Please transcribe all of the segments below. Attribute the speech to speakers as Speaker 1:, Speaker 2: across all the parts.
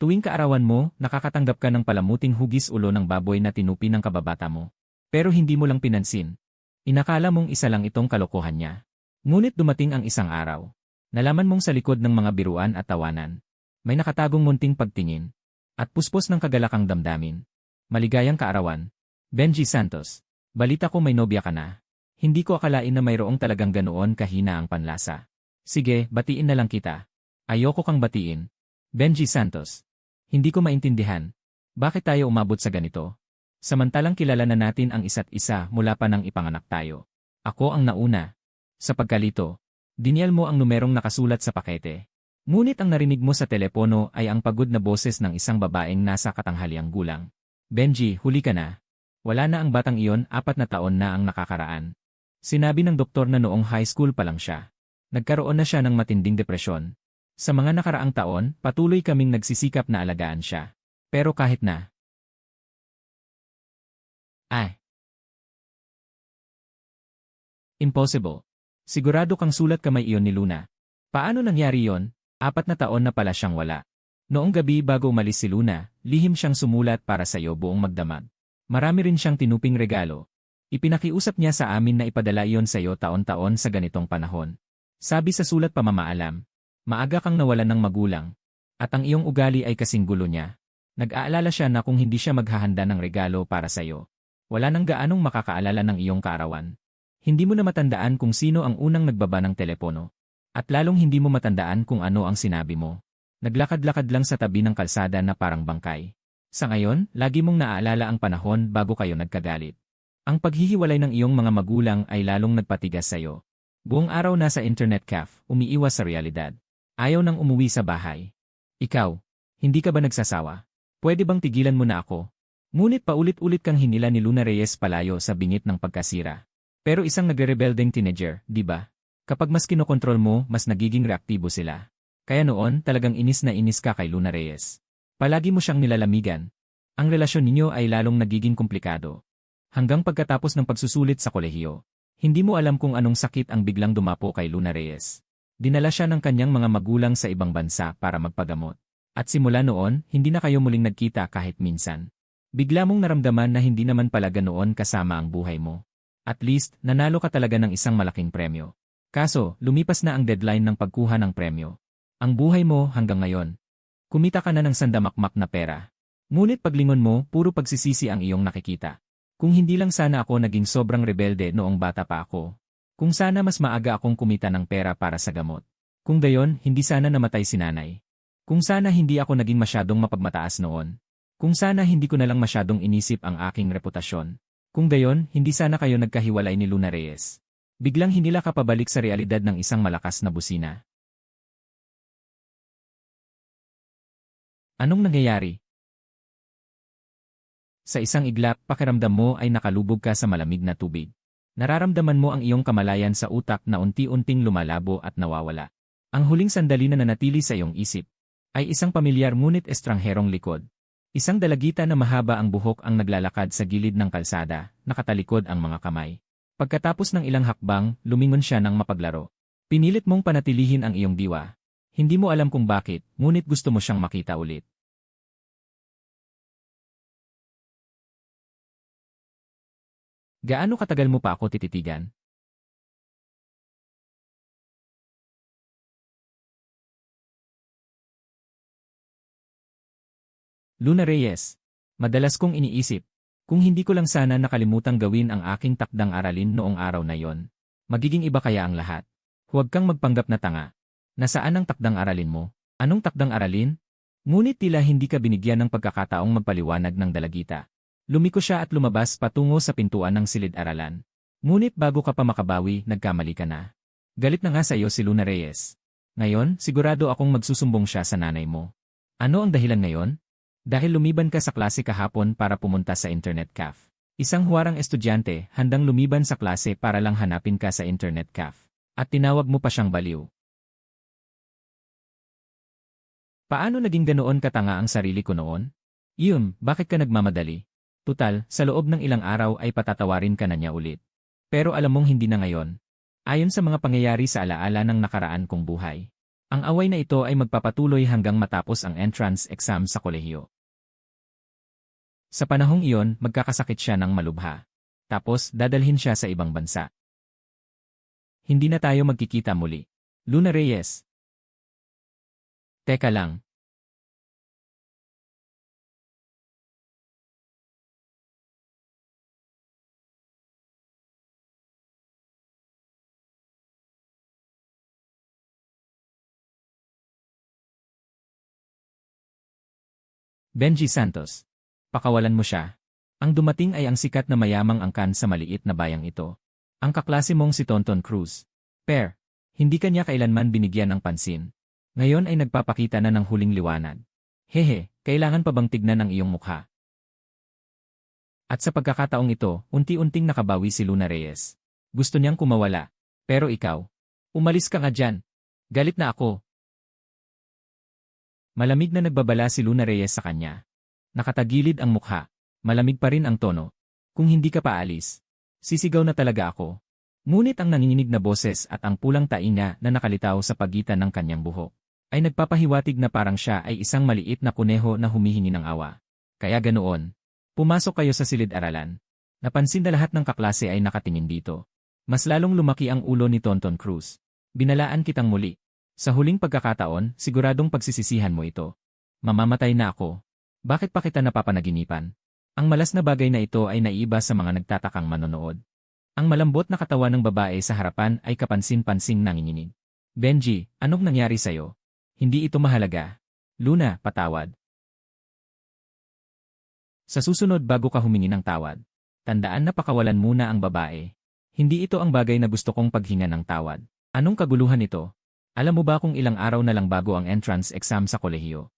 Speaker 1: Tuwing kaarawan mo, nakakatanggap ka ng palamuting hugis ulo ng baboy na tinupi ng kababata mo. Pero hindi mo lang pinansin. Inakala mong isa lang itong kalokohan niya. Ngunit dumating ang isang araw. Nalaman mong sa likod ng mga biruan at tawanan, may nakatagong munting pagtingin. At puspos ng kagalakang damdamin. Maligayang kaarawan. Benji Santos. Balita ko may nobya ka na. Hindi ko akalain na mayroong talagang ganoon kahina ang panlasa. Sige, batiin na lang kita. Ayoko kang batiin. Benji Santos. Hindi ko maintindihan. Bakit tayo umabot sa ganito? Samantalang kilala na natin ang isa't isa mula pa nang ipanganak tayo. Ako ang nauna. Sa pagkalito, dinial mo ang numerong nakasulat sa pakete. Ngunit ang narinig mo sa telepono ay ang pagod na boses ng isang babaeng nasa katanghaliang gulang. Benji, huli ka na. Wala na ang batang iyon, 4 na taon na ang nakakaraan. Sinabi ng doktor na noong high school pa lang siya. Nagkaroon na siya ng matinding depresyon. Sa mga nakaraang taon, patuloy kaming nagsisikap na alagaan siya. Pero kahit na. Impossible. Sigurado kang sulat kamay iyon ni Luna. Paano nangyari yon? 4 na taon na pala siyang wala. Noong gabi bago umalis si Luna, lihim siyang sumulat para sa iyo buong magdamag. Marami rin siyang tinuping regalo. Ipinakiusap niya sa amin na ipadala iyon sa iyo taon-taon sa ganitong panahon. Sabi sa sulat pamamaalam. Maaga kang nawalan ng magulang. At ang iyong ugali ay kasing gulo niya. Nag-aalala siya na kung hindi siya maghahanda ng regalo para sa iyo, wala nang gaanong makakaalala ng iyong kaarawan. Hindi mo na matandaan kung sino ang unang nagbaba ng telepono. At lalong hindi mo matandaan kung ano ang sinabi mo. Naglakad-lakad lang sa tabi ng kalsada na parang bangkay. Sa ngayon, lagi mong naaalala ang panahon bago kayo nagkagalit. Ang paghihiwalay ng iyong mga magulang ay lalong nagpatigas sa iyo. Buong araw nasa internet cafe, umiiwas sa realidad. Ayaw nang umuwi sa bahay. Ikaw, hindi ka ba nagsasawa? Pwede bang tigilan mo na ako? Ngunit paulit-ulit kang hinila ni Luna Reyes palayo sa bingit ng pagkasira. Pero isang nagrerebeldeng teenager, di ba? Kapag mas kinokontrol mo, mas nagiging reaktibo sila. Kaya noon, talagang inis na inis ka kay Luna Reyes. Palagi mo siyang nilalamigan. Ang relasyon ninyo ay lalong nagiging komplikado. Hanggang pagkatapos ng pagsusulit sa kolehiyo, hindi mo alam kung anong sakit ang biglang dumapo kay Luna Reyes. Dinala siya ng kanyang mga magulang sa ibang bansa para magpagamot. At simula noon, hindi na kayo muling nagkita kahit minsan. Bigla mong naramdaman na hindi naman pala ganoon kasama ang buhay mo. At least, nanalo ka talaga ng isang malaking premyo. Kaso, lumipas na ang deadline ng pagkuha ng premyo. Ang buhay mo hanggang ngayon. Kumita ka na ng sandamakmak na pera. Ngunit paglingon mo, puro pagsisisi ang iyong nakikita. Kung hindi lang sana ako naging sobrang rebelde noong bata pa ako. Kung sana mas maaga akong kumita ng pera para sa gamot. Kung gayon, hindi sana namatay si nanay. Kung sana hindi ako naging masyadong mapagmataas noon. Kung sana hindi ko na lang masyadong inisip ang aking reputasyon. Kung gayon, hindi sana kayo nagkahiwalay ni Luna Reyes. Biglang hinila ka pabalik sa realidad ng isang malakas na busina. Anong nangyayari? Sa isang iglap, pakiramdam mo ay nakalubog ka sa malamig na tubig. Nararamdaman mo ang iyong kamalayan sa utak na unti-unting lumalabo at nawawala. Ang huling sandali na nanatili sa iyong isip ay isang pamilyar ngunit estrangherong likod. Isang dalagita na mahaba ang buhok ang naglalakad sa gilid ng kalsada, nakatalikod ang mga kamay. Pagkatapos ng ilang hakbang, lumingon siya ng mapaglaro. Pinilit mong panatilihin ang iyong diwa. Hindi mo alam kung bakit, ngunit gusto mo siyang makita ulit. Gaano katagal mo pa ako tititigan? Luna Reyes. Madalas kong iniisip, kung hindi ko lang sana nakalimutang gawin ang aking takdang aralin noong araw na yon, magiging iba kaya ang lahat. Huwag kang magpanggap na tanga. Nasaan ang takdang aralin mo? Anong takdang aralin? Ngunit tila hindi ka binigyan ng pagkakataong magpaliwanag ng dalagita. Lumiko siya at lumabas patungo sa pintuan ng silid-aralan. Ngunit bago ka pa makabawi, nagkamali ka na. Galit na nga sa iyo si Luna Reyes. Ngayon, sigurado akong magsusumbong siya sa nanay mo. Ano ang dahilan ngayon? Dahil lumiban ka sa klase kahapon para pumunta sa internet cafe. Isang huwarang estudyante, handang lumiban sa klase para lang hanapin ka sa internet cafe. At tinawag mo pa siyang baliw. Paano naging ganoon katanga ang sarili ko noon? Iyon, bakit ka nagmamadali? Tutal, sa loob ng ilang araw ay patatawarin ka na niya ulit. Pero alam mong hindi na ngayon. Ayon sa mga pangyayari sa alaala ng nakaraan kong buhay. Ang away na ito ay magpapatuloy hanggang matapos ang entrance exam sa kolehiyo. Sa panahong iyon, magkakasakit siya ng malubha. Tapos, dadalhin siya sa ibang bansa. Hindi na tayo magkikita muli. Luna Reyes. Teka lang. Benji Santos. Pakawalan mo siya. Ang dumating ay ang sikat na mayamang angkan sa maliit na bayang ito. Ang kaklase mong si Tonton Cruz. Per, hindi kanya kailanman binigyan ng pansin. Ngayon ay nagpapakita na ng huling liwanag. Hehe, kailangan pa bang tignan ang iyong mukha? At sa pagkakataong ito, unti-unting nakabawi si Luna Reyes. Gusto niyang kumawala. Pero ikaw, umalis ka nga dyan. Galit na ako. Malamig na nagbabala si Luna Reyes sa kanya. Nakatagilid ang mukha. Malamig pa rin ang tono. Kung hindi ka paalis, sisigaw na talaga ako. Ngunit ang nanginginig na boses at ang pulang tainga na nakalitaw sa pagitan ng kanyang buhok ay nagpapahiwatig na parang siya ay isang maliit na kuneho na humihingi ng awa. Kaya ganoon. Pumasok kayo sa silid-aralan. Napansin na lahat ng kaklase ay nakatingin dito. Mas lalong lumaki ang ulo ni Tonton Cruz. Binalaan kitang muli. Sa huling pagkakataon, siguradong pagsisisihan mo ito. Mamamatay na ako. Bakit pa kita napapanaginipan? Ang malas na bagay na ito ay naiiba sa mga nagtatakang manonood. Ang malambot na katawan ng babae sa harapan ay kapansin-pansing nanginginig. Benji, anong nangyari sa'yo? Hindi ito mahalaga. Luna, patawad. Sa susunod bago ka humingi ng tawad, tandaan na pakawalan muna ang babae. Hindi ito ang bagay na gusto kong paghinga ng tawad. Anong kaguluhan ito? Alam mo ba kung ilang araw na lang bago ang entrance exam sa kolehiyo?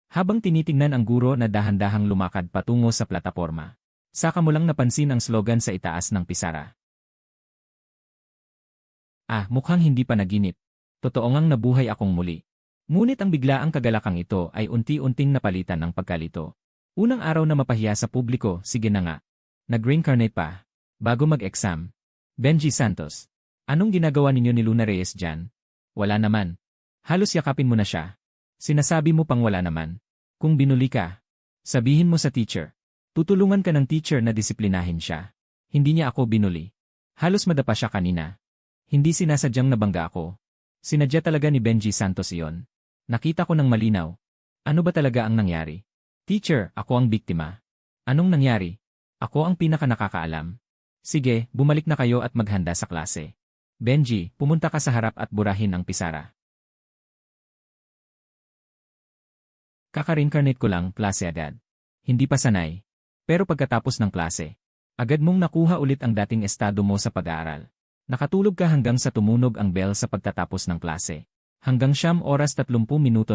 Speaker 1: Habang tinitingnan ang guro na dahan-dahang lumakad patungo sa plataporma, saka mo lang napansin ang slogan sa itaas ng pisara. Ah, mukhang hindi pa naginip. Totoo ngang nabuhay akong muli. Ngunit ang biglaang kagalakang ito ay unti-unting napalitan ng pagkalito. Unang araw na mapahiya sa publiko, sige na nga. Nag-reincarnate pa. Bago mag-exam. Benji Santos. Anong ginagawa ninyo ni Luna Reyes dyan? Wala naman. Halos yakapin mo na siya. Sinasabi mo pang wala naman. Kung binuli ka, sabihin mo sa teacher. Tutulungan ka ng teacher na disiplinahin siya. Hindi niya ako binuli. Halos madapa siya kanina. Hindi sinasadyang nabangga ako. Sinadya talaga ni Benji Santos iyon. Nakita ko ng malinaw. Ano ba talaga ang nangyari? Teacher, ako ang biktima. Anong nangyari? Ako ang pinaka nakakaalam. Sige, bumalik na kayo at maghanda sa klase. Benji, pumunta ka sa harap at burahin ang pisara. Kaka-reincarnate ko lang, klase agad. Hindi pa sanay. Pero pagkatapos ng klase, agad mong nakuha ulit ang dating estado mo sa pag-aaral. Nakatulog ka hanggang sa tumunog ang bell sa pagtatapos ng klase. Hanggang 9:30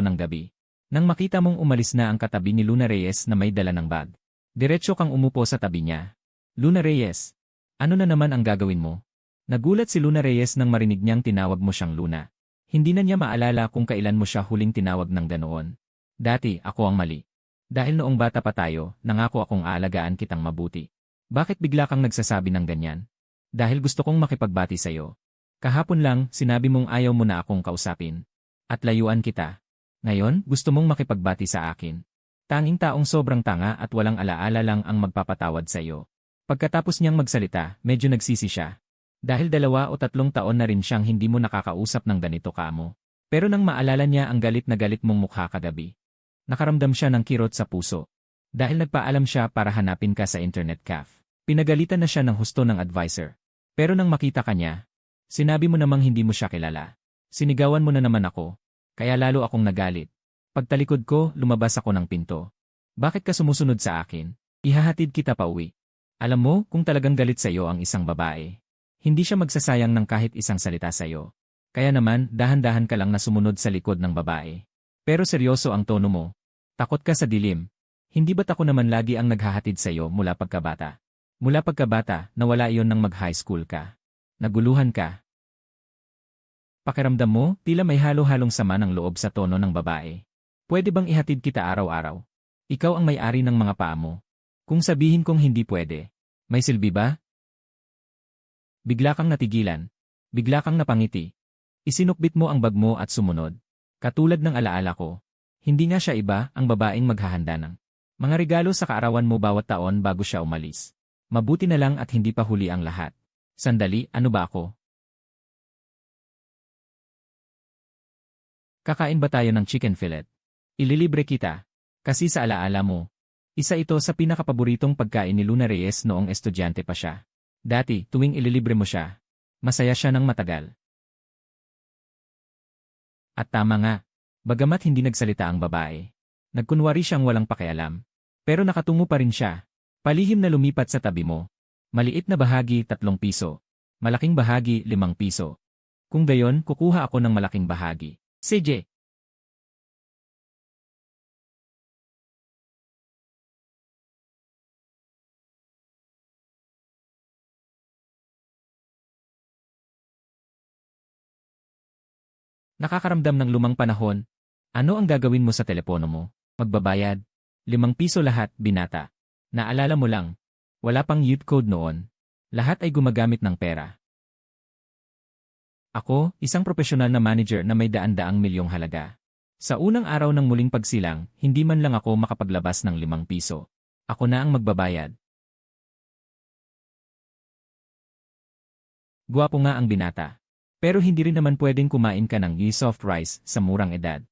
Speaker 1: ng gabi. Nang makita mong umalis na ang katabi ni Luna Reyes na may dala ng bag, diretso kang umupo sa tabi niya. Luna Reyes, ano na naman ang gagawin mo? Nagulat si Luna Reyes nang marinig niyang tinawag mo siyang Luna. Hindi na niya maalala kung kailan mo siya huling tinawag ng ganoon. Dati, ako ang mali. Dahil noong bata pa tayo, nangako akong aalagaan kitang mabuti. Bakit bigla kang nagsasabi ng ganyan? Dahil gusto kong makipagbati sa'yo. Kahapon lang, sinabi mong ayaw mo na akong kausapin. At layuan kita. Ngayon, gusto mong makipagbati sa akin. Tanging taong sobrang tanga at walang alaala lang ang magpapatawad sa'yo. Pagkatapos niyang magsalita, medyo nagsisi siya. Dahil 2 o 3 taon na rin siyang hindi mo nakakausap ng ganito kaamo. Pero nang maalala niya ang galit na galit mong mukha kagabi, nakaramdam siya ng kirot sa puso. Dahil nagpaalam siya para hanapin ka sa internet cafe. Pinagalitan na siya ng husto ng advisor. Pero nang makita ka niya, sinabi mo namang hindi mo siya kilala. Sinigawan mo na naman ako. Kaya lalo akong nagalit. Pagtalikod ko, lumabas ako ng pinto. Bakit ka sumusunod sa akin? Ihahatid kita pa uwi. Alam mo, kung talagang galit sa iyo ang isang babae, hindi siya magsasayang ng kahit isang salita sa iyo. Kaya naman, dahan-dahan ka lang na sumunod sa likod ng babae. Pero seryoso ang tono mo. Takot ka sa dilim. Hindi ba't ako naman lagi ang naghahatid sa iyo mula pagkabata? Mula pagkabata, nawala iyon nang mag-high school ka. Naguluhan ka. Pakiramdam mo, tila may halo-halong sama ng loob sa tono ng babae. Pwede bang ihatid kita araw-araw? Ikaw ang may-ari ng mga paa mo. Kung sabihin kong hindi pwede, may silbi ba? Bigla kang natigilan. Bigla kang napangiti. Isinukbit mo ang bag mo at sumunod. Katulad ng alaala ko. Hindi nga siya iba ang babaeng maghahanda ng mga regalo sa kaarawan mo bawat taon bago siya umalis. Mabuti na lang at hindi pa huli ang lahat. Sandali, ano ba ako? Kakain ba tayo ng chicken fillet? Ililibre kita. Kasi sa alaala mo, isa ito sa pinakapaboritong pagkain ni Luna Reyes noong estudyante pa siya. Dati, tuwing ililibre mo siya, masaya siya ng matagal. At tama nga, bagamat hindi nagsalita ang babae. Nagkunwari siyang walang pakialam. Pero nakatungo pa rin siya. Palihim na lumipat sa tabi mo. Maliit na bahagi, 3 piso. Malaking bahagi, 5 piso. Kung gayon, kukuha ako ng malaking bahagi. CJ. Nakakaramdam ng lumang panahon. Ano ang gagawin mo sa telepono mo? Magbabayad? 5 piso lahat, binata. Naalala mo lang. Wala pang youth code noon. Lahat ay gumagamit ng pera. Ako, isang profesional na manager na may daan-daang milyong halaga. Sa unang araw ng muling pagsilang, hindi man lang ako makapaglabas ng 5 piso. Ako na ang magbabayad. Guwapo nga ang binata. Pero hindi rin naman pwedeng kumain ka ng soft rice sa murang edad.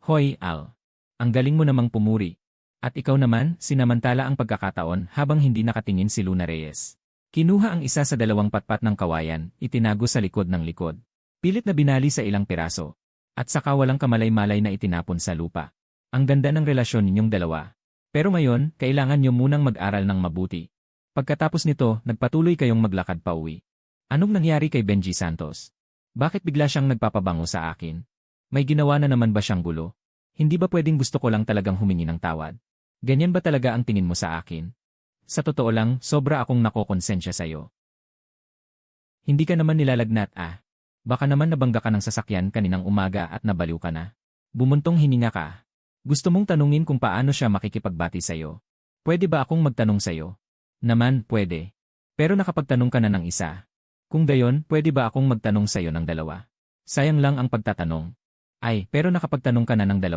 Speaker 1: Hoy, Al. Ang galing mo namang pumuri. At ikaw naman, sinamantala ang pagkakataon habang hindi nakatingin si Luna Reyes. Kinuha ang isa sa 2 patpat ng kawayan, itinago sa likod ng likod. Pilit na binali sa ilang piraso. At saka walang kamalay-malay na itinapon sa lupa. Ang ganda ng relasyon ninyong dalawa. Pero ngayon, kailangan niyo munang mag-aral ng mabuti. Pagkatapos nito, nagpatuloy kayong maglakad pa uwi. Anong nangyari kay Benji Santos? Bakit bigla siyang nagpapabango sa akin? May ginawa na naman ba siyang gulo? Hindi ba pwedeng gusto ko lang talagang humingi ng tawad? Ganyan ba talaga ang tingin mo sa akin? Sa totoo lang, sobra akong nakokonsensya sa'yo. Hindi ka naman nilalagnat Baka naman nabangga ka ng sasakyan kaninang umaga at nabaliw ka na. Bumuntong hininga ka. Gusto mong tanungin kung paano siya makikipagbati sa'yo. Pwede ba akong magtanong sa'yo? Naman, pwede. Pero nakapagtanong ka na ng isa. Kung gayon, pwede ba akong magtanong sa'yo ng 2? Sayang lang ang pagtatanong. Pero nakapagtanong ka na ng 2.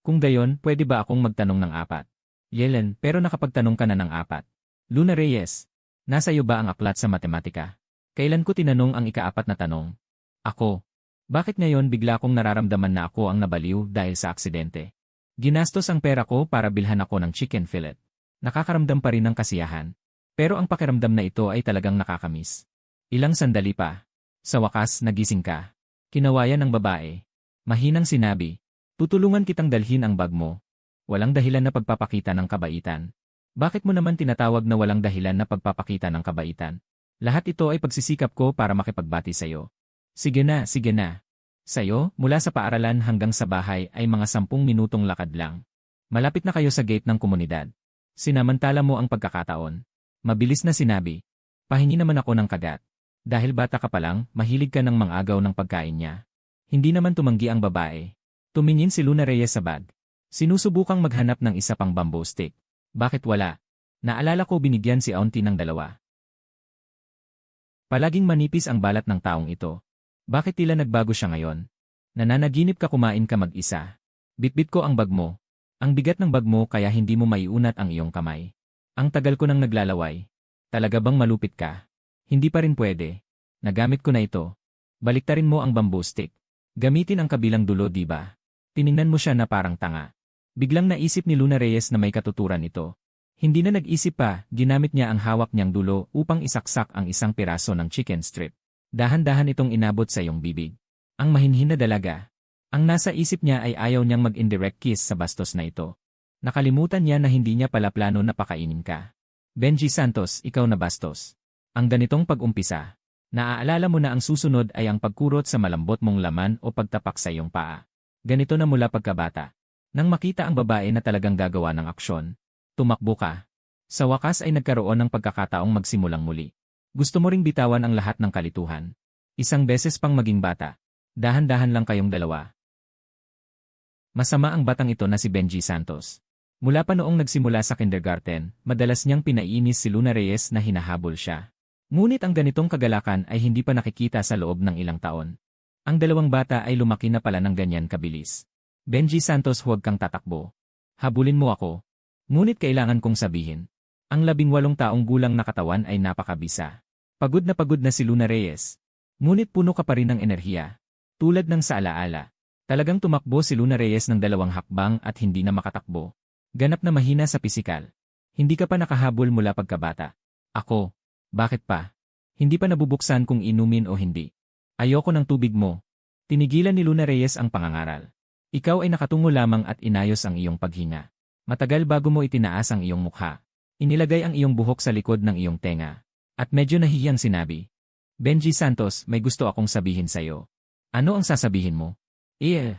Speaker 1: Kung gayon, pwede ba akong magtanong ng 4? Yelen, pero nakapagtanong ka na ng 4. Luna Reyes, nasa iyo ba ang aklat sa matematika? Kailan ko tinanong ang ika-4 na tanong? Ako. Bakit ngayon bigla kong nararamdaman na ako ang nabaliw dahil sa aksidente? Ginastos ang pera ko para bilhan ako ng chicken fillet. Nakakaramdam pa rin ng kasiyahan. Pero ang pakiramdam na ito ay talagang nakakamiss. Ilang sandali pa. Sa wakas, nagising ka. Kinawayan ng babae. Mahinang sinabi, tutulungan kitang dalhin ang bag mo. Walang dahilan na pagpapakita ng kabaitan. Bakit mo naman tinatawag na walang dahilan na pagpapakita ng kabaitan? Lahat ito ay pagsisikap ko para makipagbati sa'yo. Sige na, sige na. Sa'yo, mula sa paaralan hanggang sa bahay ay mga 10 minutong lakad lang. Malapit na kayo sa gate ng komunidad. Sinamantala mo ang pagkakataon. Mabilis na sinabi. Pahingi naman ako ng kagat. Dahil bata ka pa lang, mahilig ka ng mangagaw ng pagkain niya. Hindi naman tumanggi ang babae. Tumingin si Luna Reyes sa bag. Sinusubukang maghanap ng isa pang bamboo stick. Bakit wala? Naalala ko binigyan si Auntie ng 2. Palaging manipis ang balat ng taong ito. Bakit tila nagbago siya ngayon? Nananaginip ka kumain ka mag-isa. Bitbit ko ang bag mo. Ang bigat ng bag mo kaya hindi mo maiunat ang iyong kamay. Ang tagal ko nang naglalaway. Talaga bang malupit ka? Hindi pa rin pwede. Nagamit ko na ito. Baliktarin mo ang bamboo stick. Gamitin ang kabilang dulo, di ba? Tiningnan mo siya na parang tanga. Biglang naisip ni Luna Reyes na may katuturan ito. Hindi na nag-isip pa, ginamit niya ang hawak niyang dulo upang isaksak ang isang piraso ng chicken strip. Dahan-dahan itong inabot sa iyong bibig. Ang mahinhin na dalaga. Ang nasa isip niya ay ayaw niyang mag-indirect kiss sa bastos na ito. Nakalimutan niya na hindi niya pala plano na pakainin ka. Benji Santos, ikaw na bastos. Ang ganitong pag-umpisa. Naaalala mo na ang susunod ay ang pagkurot sa malambot mong laman o pagtapak sa iyong paa. Ganito na mula pagkabata. Nang makita ang babae na talagang gagawa ng aksyon, tumakbo ka. Sa wakas ay nagkaroon ng pagkakataong magsimulang muli. Gusto mo ring bitawan ang lahat ng kalituhan. Isang beses pang maging bata. Dahan-dahan lang kayong 2. Masama ang batang ito na si Benji Santos. Mula pa noong nagsimula sa kindergarten, madalas niyang pinaiinis si Luna Reyes na hinahabol siya. Ngunit ang ganitong kagalakan ay hindi pa nakikita sa loob ng ilang taon. Ang dalawang bata ay lumaki na pala ng ganyan kabilis. Benji Santos, huwag kang tatakbo. Habulin mo ako. Ngunit kailangan kong sabihin. Ang 18 taong gulang na katawan ay napakabisa. Pagod na si Luna Reyes. Ngunit puno ka pa rin ng enerhiya. Tulad ng sa alaala. Talagang tumakbo si Luna Reyes ng 2 hakbang at hindi na makatakbo. Ganap na mahina sa pisikal. Hindi ka pa nakahabol mula pagkabata. Ako. Bakit pa? Hindi pa nabubuksan kung inumin o hindi. Ayoko ng tubig mo. Tinigilan ni Luna Reyes ang pangangaral. Ikaw ay nakatungo lamang at inayos ang iyong paghinga. Matagal bago mo itinaas ang iyong mukha. Inilagay ang iyong buhok sa likod ng iyong tenga. At medyo nahihiyang sinabi. Benji Santos, may gusto akong sabihin sa'yo. Ano ang sasabihin mo?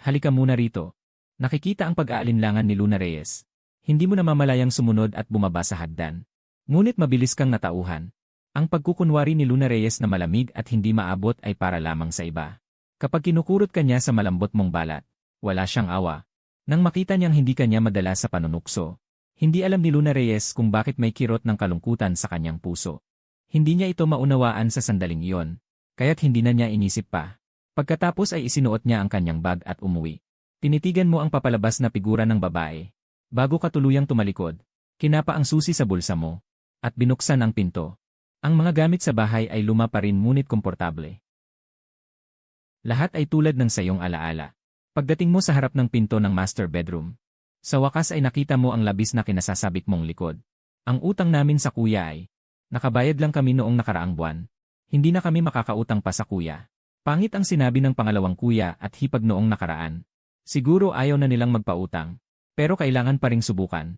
Speaker 1: Halika muna rito. Nakikita ang pag-aalinlangan ni Luna Reyes. Hindi mo namamalayang sumunod at bumaba sa hagdan. Ngunit mabilis kang natauhan. Ang pagkukunwari ni Luna Reyes na malamig at hindi maabot ay para lamang sa iba. Kapag kinukurot ka niya sa malambot mong balat, wala siyang awa. Nang makita niyang hindi kanya madala sa panunukso, hindi alam ni Luna Reyes kung bakit may kirot ng kalungkutan sa kanyang puso. Hindi niya ito maunawaan sa sandaling iyon, kaya't hindi na niya inisip pa. Pagkatapos ay isinuot niya ang kanyang bag at umuwi. Tinitigan mo ang papalabas na figura ng babae. Bago ka tuluyang tumalikod, kinapa ang susi sa bulsa mo, at binuksan ang pinto. Ang mga gamit sa bahay ay luma pa rin ngunit komportable. Lahat ay tulad ng sayong alaala. Pagdating mo sa harap ng pinto ng master bedroom, sa wakas ay nakita mo ang labis na kinasasabik mong likod. Ang utang namin sa kuya ay, nakabayad lang kami noong nakaraang buwan. Hindi na kami makakautang pa sa kuya. Pangit ang sinabi ng pangalawang kuya at hipag noong nakaraan. Siguro ayaw na nilang magpautang. Pero kailangan pa ring subukan.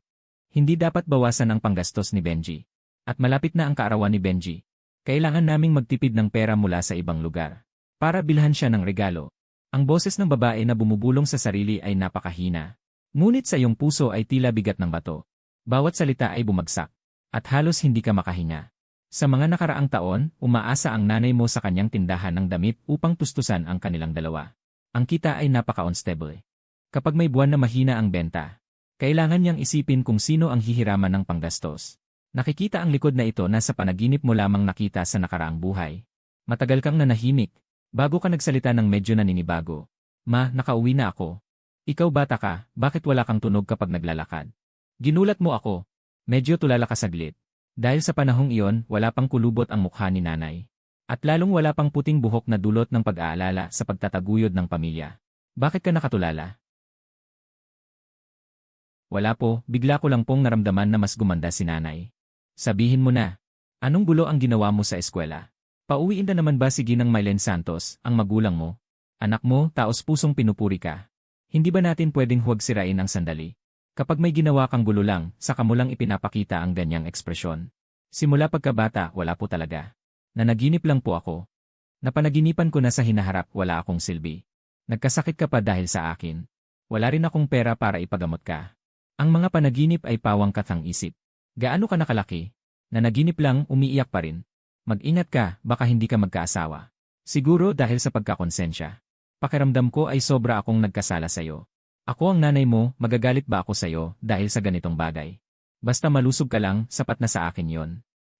Speaker 1: Hindi dapat bawasan ang panggastos ni Benji. At malapit na ang kaarawan ni Benji. Kailangan naming magtipid ng pera mula sa ibang lugar. Para bilhan siya ng regalo. Ang boses ng babae na bumubulong sa sarili ay napakahina. Ngunit sa iyong puso ay tila bigat ng bato. Bawat salita ay bumagsak. At halos hindi ka makahinga. Sa mga nakaraang taon, umaasa ang nanay mo sa kanyang tindahan ng damit upang tustusan ang kanilang dalawa. Ang kita ay napaka-unstable. Kapag may buwan na mahina ang benta, kailangan niyang isipin kung sino ang hihiraman ng panggastos. Nakikita ang likod na ito na sa panaginip mo lamang nakita sa nakaraang buhay. Matagal kang nanahimik, bago ka nagsalita ng medyo naninibago. Ma, nakauwi na ako. Ikaw bata ka, bakit wala kang tunog kapag naglalakad? Ginulat mo ako. Medyo tulala ka saglit. Dahil sa panahong iyon, wala pang kulubot ang mukha ni nanay. At lalong wala pang puting buhok na dulot ng pag-aalala sa pagtataguyod ng pamilya. Bakit ka nakatulala? Wala po, bigla ko lang pong naramdaman na mas gumanda si nanay. Sabihin mo na, anong gulo ang ginawa mo sa eskwela? Pauwiin na naman ba si Ginang Mylen Santos, ang magulang mo? Anak mo, taos-pusong pinupuri ka. Hindi ba natin pwedeng huwag sirain ang sandali? Kapag may ginawa kang gulo lang, saka mo lang ipinapakita ang ganyang ekspresyon. Simula pagkabata, wala po talaga. Nanaginip lang po ako. Napanaginipan ko na sa hinaharap, wala akong silbi. Nagkasakit ka pa dahil sa akin. Wala rin akong pera para ipagamot ka. Ang mga panaginip ay pawang katang isip. Gaano ka nakalaki? Nanaginip lang, umiiyak pa rin. Mag-ingat ka, baka hindi ka magkaasawa. Siguro dahil sa pagkakonsensya. Pakiramdam ko ay sobra akong nagkasala sa'yo. Ako ang nanay mo, magagalit ba ako sa'yo dahil sa ganitong bagay? Basta malusog ka lang, sapat na sa akin yon.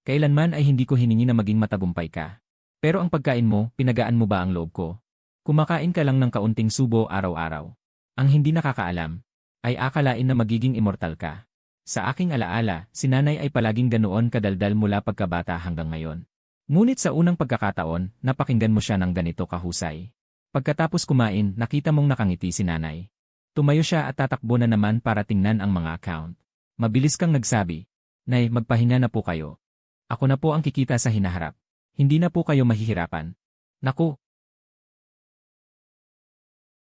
Speaker 1: Kailanman ay hindi ko hiningi na maging matagumpay ka. Pero ang pagkain mo, pinagaan mo ba ang loob ko? Kumakain ka lang ng kaunting subo araw-araw. Ang hindi nakakaalam, ay akalain na magiging immortal ka. Sa aking alaala, si nanay ay palaging ganoon kadaldal mula pagkabata hanggang ngayon. Ngunit sa unang pagkakataon, napakinggan mo siya ng ganito kahusay. Pagkatapos kumain, nakita mong nakangiti si nanay. Tumayo siya at tatakbo na naman para tingnan ang mga account. Mabilis kang nagsabi, Nay, magpahinga na po kayo. Ako na po ang kikita sa hinaharap. Hindi na po kayo mahihirapan. Naku!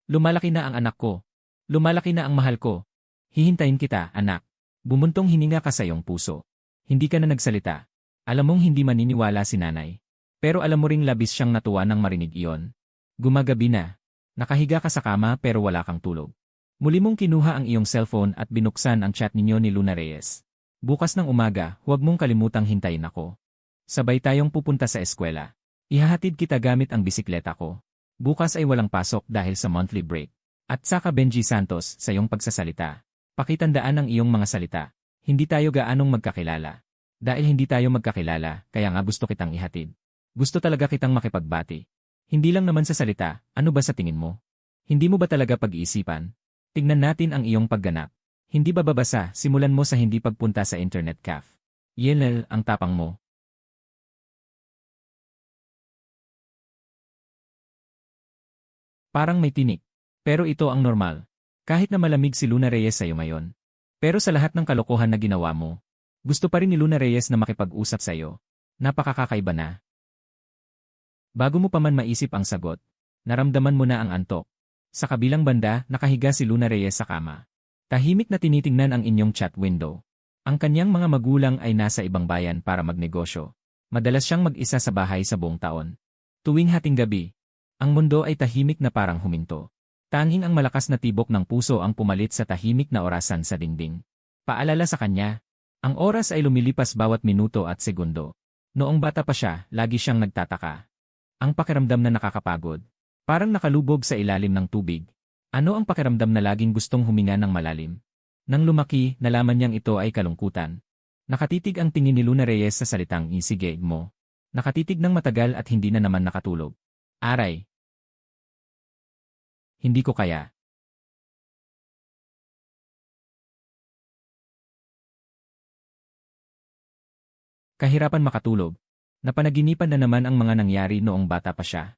Speaker 1: Lumalaki na ang anak ko. Lumalaki na ang mahal ko. Hihintayin kita, anak. Bumuntong hininga ka sa iyong puso. Hindi ka na nagsalita. Alam mong hindi maniniwala si nanay. Pero alam mo ring labis siyang natuwa nang marinig iyon. Gumagabi na. Nakahiga ka sa kama pero wala kang tulog. Muli mong kinuha ang iyong cellphone at binuksan ang chat ninyo ni Luna Reyes. Bukas ng umaga, huwag mong kalimutang hintayin ako. Sabay tayong pupunta sa eskwela. Ihahatid kita gamit ang bisikleta ko. Bukas ay walang pasok dahil sa monthly break. At saka Benji Santos, sa iyong pagsasalita. Pakitandaan ang iyong mga salita. Hindi tayo gaanong magkakilala. Dahil hindi tayo magkakilala, kaya nga gusto kitang ihatid. Gusto talaga kitang makipagbati. Hindi lang naman sa salita, ano ba sa tingin mo? Hindi mo ba talaga pag-iisipan? Tignan natin ang iyong pagganap. Hindi ba babasa, simulan mo sa hindi pagpunta sa internet cafe. Yenel, ang tapang mo. Parang may tinik. Pero ito ang normal. Kahit na malamig si Luna Reyes sa'yo ngayon. Pero sa lahat ng kalokohan na ginawa mo, gusto pa rin ni Luna Reyes na makipag-usap sa'yo. Napakakakaiba na. Bago mo pa man maisip ang sagot, naramdaman mo na ang antok. Sa kabilang banda, nakahiga si Luna Reyes sa kama. Tahimik na tinitingnan ang inyong chat window. Ang kanyang mga magulang ay nasa ibang bayan para magnegosyo. Madalas siyang mag-isa sa bahay sa buong taon. Tuwing hating gabi, ang mundo ay tahimik na parang huminto. Tanging ang malakas na tibok ng puso ang pumalit sa tahimik na orasan sa dingding. Paalala sa kanya, ang oras ay lumilipas bawat minuto at segundo. Noong bata pa siya, lagi siyang nagtataka. Ang pakiramdam na nakakapagod. Parang nakalubog sa ilalim ng tubig. Ano ang pakiramdam na laging gustong huminga ng malalim? Nang lumaki, nalaman niyang ito ay kalungkutan. Nakatitig ang tingin ni Luna Reyes sa salitang "sige mo." Nakatitig ng matagal at hindi na naman nakatulog. Aray. Hindi ko kaya. Kahirapan makatulog. Napanaginipan na naman ang mga nangyari noong bata pa siya.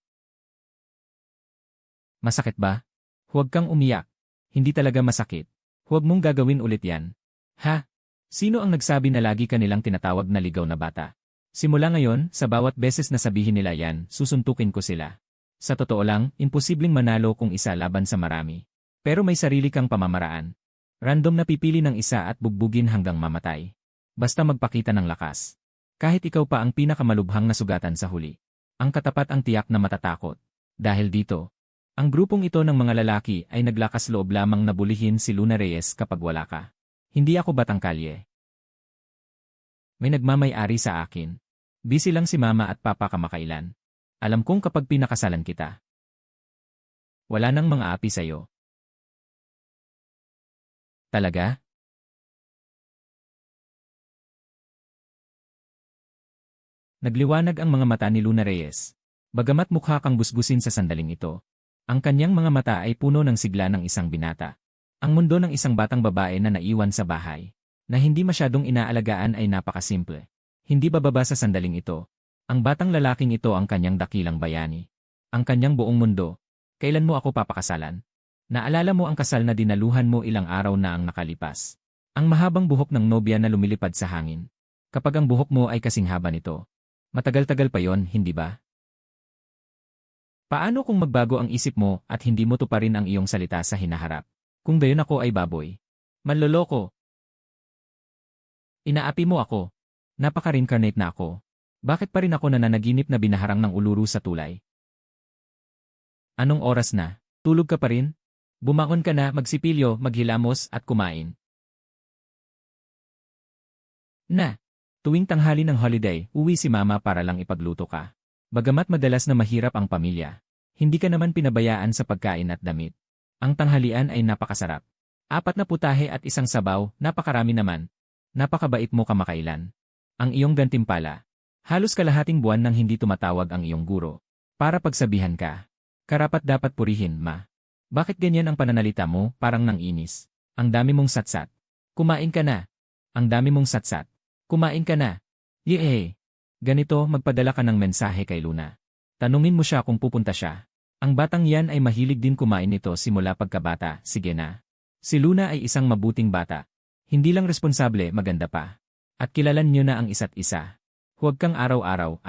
Speaker 1: Masakit ba? Huwag kang umiyak. Hindi talaga masakit. Huwag mong gagawin ulit yan. Ha? Sino ang nagsabi na lagi ka nilang tinatawag na ligaw na bata? Simula ngayon, sa bawat beses na sabihin nila yan, susuntukin ko sila. Sa totoo lang, imposibleng manalo kung isa laban sa marami. Pero may sarili kang pamamaraan. Random na pipili ng isa at bugbugin hanggang mamatay. Basta magpakita ng lakas. Kahit ikaw pa ang pinakamalubhang na sugatan sa huli. Ang katapat ang tiyak na matatakot. Dahil dito, ang grupong ito ng mga lalaki ay naglakas loob lamang na bulihin si Luna Reyes kapag wala ka. Hindi ako batang kalye. May nagmamay-ari sa akin. Busy lang si mama at papa kamakailan. Alam kong kapag pinakasalan kita, wala nang mga api sa'yo. Talaga? Nagliwanag ang mga mata ni Luna Reyes. Bagamat mukha kang gusgusin sa sandaling ito, ang kanyang mga mata ay puno ng sigla ng isang binata. Ang mundo ng isang batang babae na naiwan sa bahay, na hindi masyadong inaalagaan ay napakasimple. Hindi bababa sa sandaling ito. Ang batang lalaking ito ang kanyang dakilang bayani. Ang kanyang buong mundo. Kailan mo ako papakasalan? Naalala mo ang kasal na dinaluhan mo ilang araw na ang nakalipas. Ang mahabang buhok ng nobya na lumilipad sa hangin. Kapag ang buhok mo ay kasing haba nito, matagal-tagal pa yon, hindi ba? Paano kung magbago ang isip mo at hindi mo tuparin ang iyong salita sa hinaharap? Kung gayon ako ay baboy. Manloloko. Inaapi mo ako. Napaka-reincarnate na ako. Bakit pa rin ako nananaginip na binaharang ng uluru sa tulay? Anong oras na? Tulog ka pa rin? Bumangon ka na, magsipilyo, maghilamos at kumain. Na, tuwing tanghali ng holiday, uwi si mama para lang ipagluto ka. Bagamat madalas na mahirap ang pamilya, hindi ka naman pinabayaan sa pagkain at damit. Ang tanghalian ay napakasarap. 4 na putahe at isang sabaw, napakarami naman. Napakabait mo kamakailan. Ang iyong gantimpala. Halos kalahating buwan nang hindi tumatawag ang iyong guro. Para pagsabihan ka. Karapat-dapat purihin, ma. Bakit ganyan ang pananalita mo, parang nang inis? Ang dami mong satsat. Kumain ka na. Ang dami mong satsat. Kumain ka na. Yehey. Ganito, magpadala ka ng mensahe kay Luna. Tanungin mo siya kung pupunta siya. Ang batang yan ay mahilig din kumain nito simula pagkabata, sige na. Si Luna ay isang mabuting bata. Hindi lang responsable, maganda pa. At kilalan niyo na ang isa't isa. Huwag kang araw-araw,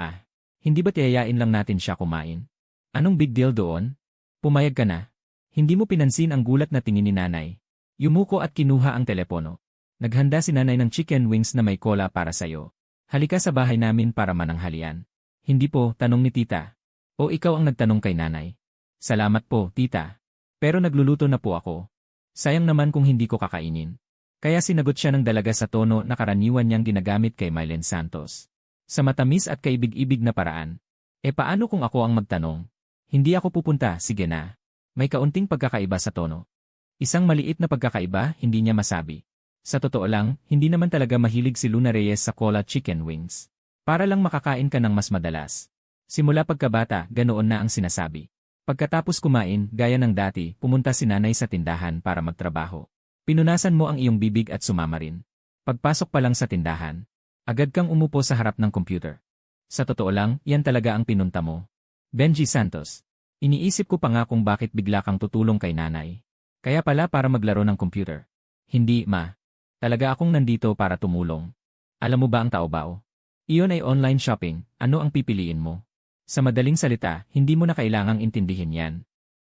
Speaker 1: Hindi ba tiyayain lang natin siya kumain? Anong big deal doon? Pumayag ka na. Hindi mo pinansin ang gulat na tingin ni nanay. Yumuko at kinuha ang telepono. Naghanda si nanay ng chicken wings na may cola para sayo. Halika sa bahay namin para mananghalian. Hindi po, tanong ni tita. O ikaw ang nagtanong kay nanay? Salamat po, tita. Pero nagluluto na po ako. Sayang naman kung hindi ko kakainin. Kaya sinagot siya ng dalaga sa tono na karaniwan niyang ginagamit kay Mylen Santos. Sa matamis at kaibig-ibig na paraan. Paano kung ako ang magtanong? Hindi ako pupunta, sige na. May kaunting pagkakaiba sa tono. Isang maliit na pagkakaiba, hindi niya masabi. Sa totoo lang, hindi naman talaga mahilig si Luna Reyes sa cola chicken wings. Para lang makakain ka ng mas madalas. Simula pagkabata, ganoon na ang sinasabi. Pagkatapos kumain, gaya ng dati, pumunta si nanay sa tindahan para magtrabaho. Pinunasan mo ang iyong bibig at sumama rin. Pagpasok pa lang sa tindahan, agad kang umupo sa harap ng computer. Sa totoo lang, yan talaga ang pinunta mo. Benji Santos. Iniisip ko pa nga kung bakit bigla kang tutulong kay nanay. Kaya pala para maglaro ng computer. Hindi, ma. Talaga akong nandito para tumulong. Alam mo ba ang Taobao? Iyon ay online shopping, ano ang pipiliin mo? Sa madaling salita, hindi mo na kailangang intindihin yan.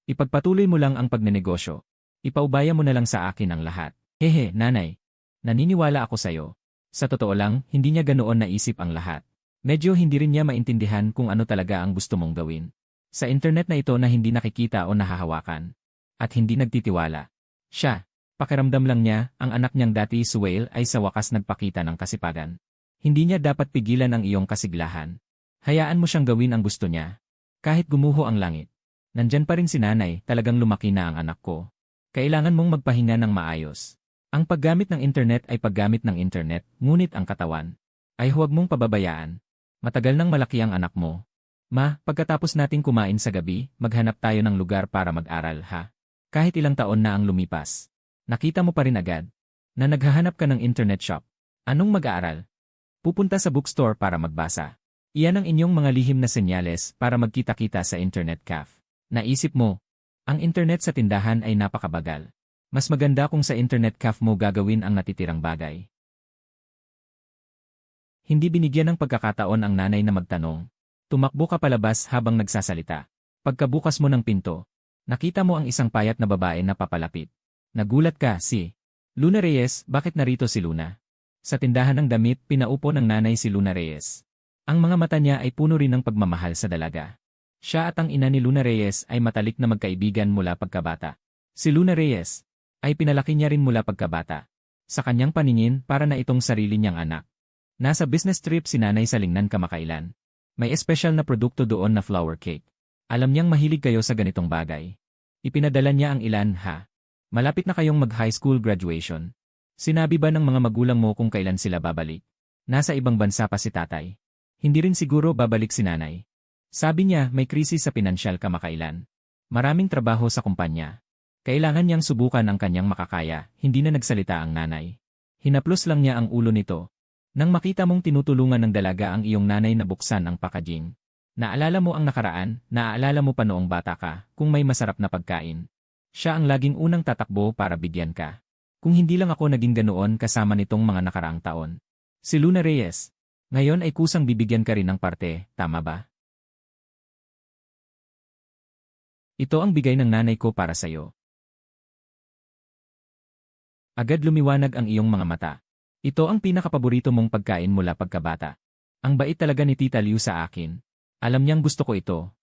Speaker 1: Ipagpatuloy mo lang ang pagnenegosyo. Ipaubaya mo na lang sa akin ang lahat. Hehe, nanay. Naniniwala ako sa'yo. Sa totoo lang, hindi niya ganoon naisip ang lahat. Medyo hindi rin niya maintindihan kung ano talaga ang gusto mong gawin. Sa internet na ito na hindi nakikita o nahahawakan. At hindi nagtitiwala. Siya, pakiramdam lang niya, ang anak niyang dati Suwail ay sa wakas nagpakita ng kasipagan. Hindi niya dapat pigilan ang iyong kasiglahan. Hayaan mo siyang gawin ang gusto niya. Kahit gumuho ang langit. Nandyan pa rin si nanay, talagang lumaki na ang anak ko. Kailangan mong magpahinga ng maayos. Ang paggamit ng internet ay paggamit ng internet, ngunit ang katawan ay huwag mong pababayaan. Matagal nang malaki ang anak mo. Ma, pagkatapos nating kumain sa gabi, maghanap tayo ng lugar para mag-aral ha. Kahit ilang taon na ang lumipas. Nakita mo pa rin agad na naghahanap ka ng internet shop. Anong mag-aaral? Pupunta sa bookstore para magbasa. Iyan ang inyong mga lihim na senyales para magkita-kita sa internet cafe. Naisip mo, ang internet sa tindahan ay napakabagal. Mas maganda kung sa internet cafe mo gagawin ang natitirang bagay. Hindi binigyan ng pagkakataon ang nanay na magtanong. Tumakbo ka palabas habang nagsasalita. Pagkabukas mo ng pinto, nakita mo ang isang payat na babae na papalapit. Nagulat ka, si Luna Reyes. Bakit narito si Luna? Sa tindahan ng damit, pinaupo ng nanay si Luna Reyes. Ang mga mata niya ay puno rin ng pagmamahal sa dalaga. Siya at ang ina ni Luna Reyes ay matalik na magkaibigan mula pagkabata. Si Luna Reyes ay pinalaki niya rin mula pagkabata. Sa kanyang paningin, para na itong sarili niyang anak. Nasa business trip si nanay sa Lingnan kamakailan. May espesyal na produkto doon na flower cake. Alam niyang mahilig kayo sa ganitong bagay. Ipinadala niya ang ilan ha. Malapit na kayong mag-high school graduation. Sinabi ba ng mga magulang mo kung kailan sila babalik? Nasa ibang bansa pa si tatay. Hindi rin siguro babalik si nanay. Sabi niya may krisis sa pinansyal kamakailan. Maraming trabaho sa kumpanya. Kailangan niyang subukan ang kanyang makakaya, hindi na nagsalita ang nanay. Hinaplos lang niya ang ulo nito. Nang makita mong tinutulungan ng dalaga ang iyong nanay na buksan ang packaging. Naalala mo ang nakaraan, naaalala mo pa noong bata ka, kung may masarap na pagkain. Siya ang laging unang tatakbo para bigyan ka. Kung hindi lang ako naging ganoon kasama nitong mga nakaraang taon. Si Luna Reyes, ngayon ay kusang bibigyan ka rin ng parte, tama ba? Ito ang bigay ng nanay ko para sa'yo. Agad lumiwanag ang iyong mga mata. Ito ang pinakapaborito mong pagkain mula pagkabata. Ang bait talaga ni Tita Liu sa akin. Alam niyang gusto ko ito.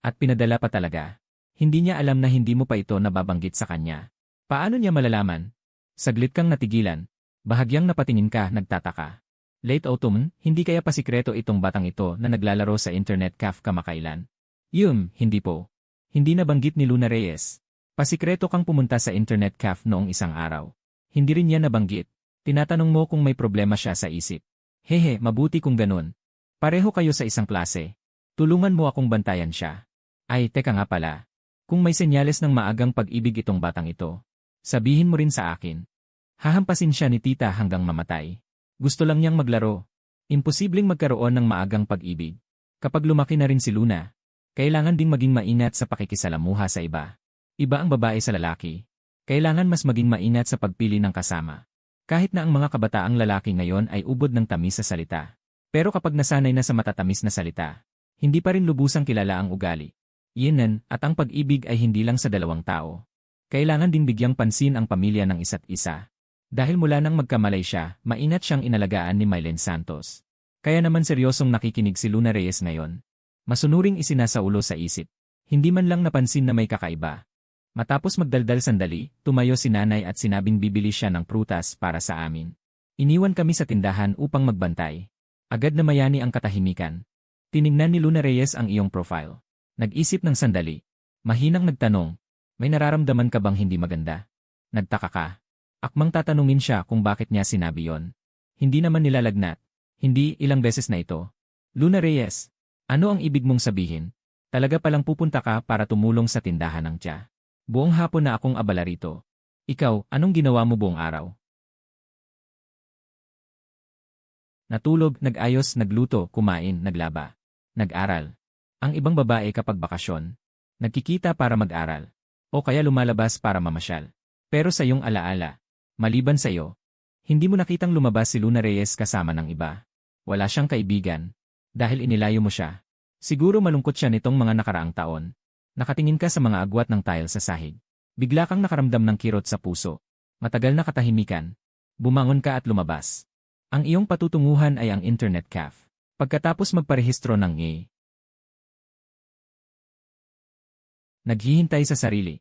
Speaker 1: At pinadala pa talaga. Hindi niya alam na hindi mo pa ito nababanggit sa kanya. Paano niya malalaman? Saglit kang natigilan. Bahagyang napatingin ka, nagtataka. Late autumn, hindi kaya pasikreto itong batang ito na naglalaro sa internet cafe kamakailan? Hindi po. Hindi nabanggit ni Luna Reyes. Pasikreto kang pumunta sa internet cafe noong isang araw. Hindi rin niya nabanggit. Tinatanong mo kung may problema siya sa isip. Hehe, mabuti kung ganun. Pareho kayo sa isang klase. Tulungan mo akong bantayan siya. Ay, teka nga pala. Kung may senyales ng maagang pag-ibig itong batang ito, sabihin mo rin sa akin. Hahampasin siya ni tita hanggang mamatay. Gusto lang niyang maglaro. Imposibleng magkaroon ng maagang pag-ibig. Kapag lumaki na rin si Luna, kailangan ding maging maingat sa pakikisalamuha sa iba. Iba ang babae sa lalaki. Kailangan mas maging maingat sa pagpili ng kasama. Kahit na ang mga kabataang lalaki ngayon ay ubod ng tamis sa salita. Pero kapag nasanay na sa matatamis na salita, hindi pa rin lubusang kilala ang ugali. Yinan, at ang pag-ibig ay hindi lang sa dalawang tao. Kailangan din bigyang pansin ang pamilya ng isa't isa. Dahil mula nang magkamalay siya, maingat siyang inalagaan ni Mylen Santos. Kaya naman seryosong nakikinig si Luna Reyes ngayon. Masunuring isinasaulo sa isip. Hindi man lang napansin na may kakaiba. Matapos magdaldal sandali, tumayo si nanay at sinabing bibili siya ng prutas para sa amin. Iniwan kami sa tindahan upang magbantay. Agad na mayani ang katahimikan. Tiningnan ni Luna Reyes ang iyong profile. Nag-isip ng sandali. Mahinang nagtanong, may nararamdaman ka bang hindi maganda? Nagtaka ka. Akmang tatanungin siya kung bakit niya sinabi yon. Hindi naman nilalagnat. Hindi, ilang beses na ito. Luna Reyes, ano ang ibig mong sabihin? Talaga palang pupunta ka para tumulong sa tindahan ng tiya. Buong hapon na akong abala rito. Ikaw, anong ginawa mo buong araw? Natulog, nag-ayos, nagluto, kumain, naglaba. Nag-aral. Ang ibang babae kapag bakasyon, nagkikita para mag-aral. O kaya lumalabas para mamasyal. Pero sa iyong alaala, maliban sa iyo, hindi mo nakitang lumabas si Luna Reyes kasama ng iba. Wala siyang kaibigan. Dahil inilayo mo siya. Siguro malungkot siya nitong mga nakaraang taon. Nakatingin ka sa mga agwat ng tile sa sahig. Bigla kang nakaramdam ng kirot sa puso. Matagal na katahimikan. Bumangon ka at lumabas. Ang iyong patutunguhan ay ang internet cafe. Pagkatapos magparehistro ng naghihintay sa sarili.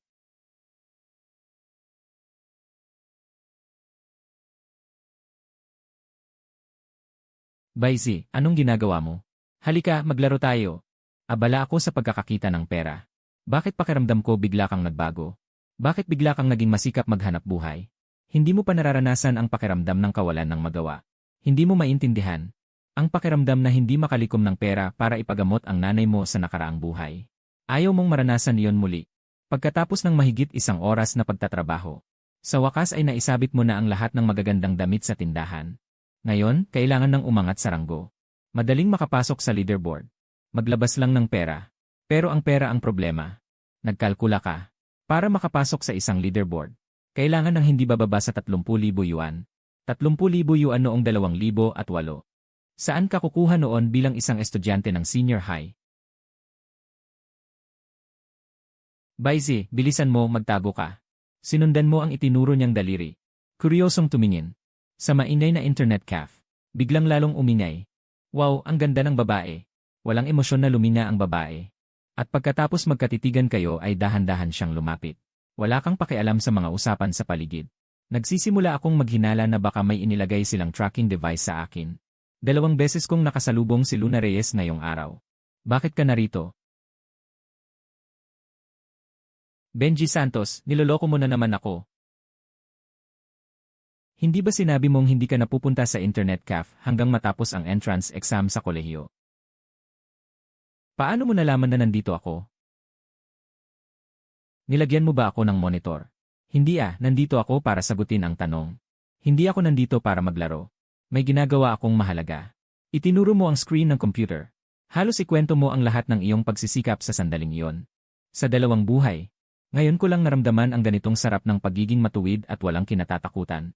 Speaker 1: Baisi, anong ginagawa mo? Halika, maglaro tayo. Abala ako sa pagkakakita ng pera. Bakit pakiramdam ko bigla kang nagbago? Bakit bigla kang naging masikap maghanap buhay? Hindi mo pa nararanasan ang pakiramdam ng kawalan ng magawa. Hindi mo maintindihan ang pakiramdam na hindi makalikom ng pera para ipagamot ang nanay mo sa nakaraang buhay. Ayaw mong maranasan iyon muli. Pagkatapos ng mahigit 1 oras na pagtatrabaho, sa wakas ay naisabit mo na ang lahat ng magagandang damit sa tindahan. Ngayon, kailangan ng umangat sa ranggo. Madaling makapasok sa leaderboard. Maglabas lang ng pera. Pero ang pera ang problema. Nagkalkula ka. Para makapasok sa isang leaderboard, kailangan ng hindi bababa sa 30,000 yuan. 30,000 yuan noong 2008. Saan ka kukuha noon bilang isang estudyante ng senior high? Baisi, bilisan mo, magtago ka. Sinundan mo ang itinuro niyang daliri. Kuryosong tumingin. Sa maingay na internet cafe, biglang lalong umingay. Wow, ang ganda ng babae. Walang emosyon na lumina ang babae. At pagkatapos magkatitigan kayo ay dahan-dahan siyang lumapit. Wala kang pakialam sa mga usapan sa paligid. Nagsisimula akong maghinala na baka may inilagay silang tracking device sa akin. 2 beses kong nakasalubong si Luna Reyes ngayong araw. Bakit ka narito? Benji Santos, niloloko mo na naman ako. Hindi ba sinabi mong hindi ka napupunta sa internet cafe hanggang matapos ang entrance exam sa kolehiyo? Paano mo nalaman na nandito ako? Nilagyan mo ba ako ng monitor? Hindi nandito ako para sagutin ang tanong. Hindi ako nandito para maglaro. May ginagawa akong mahalaga. Itinuro mo ang screen ng computer. Halos ikwento mo ang lahat ng iyong pagsisikap sa sandaling iyon. Sa 2 buhay, ngayon ko lang naramdaman ang ganitong sarap ng pagiging matuwid at walang kinatatakutan.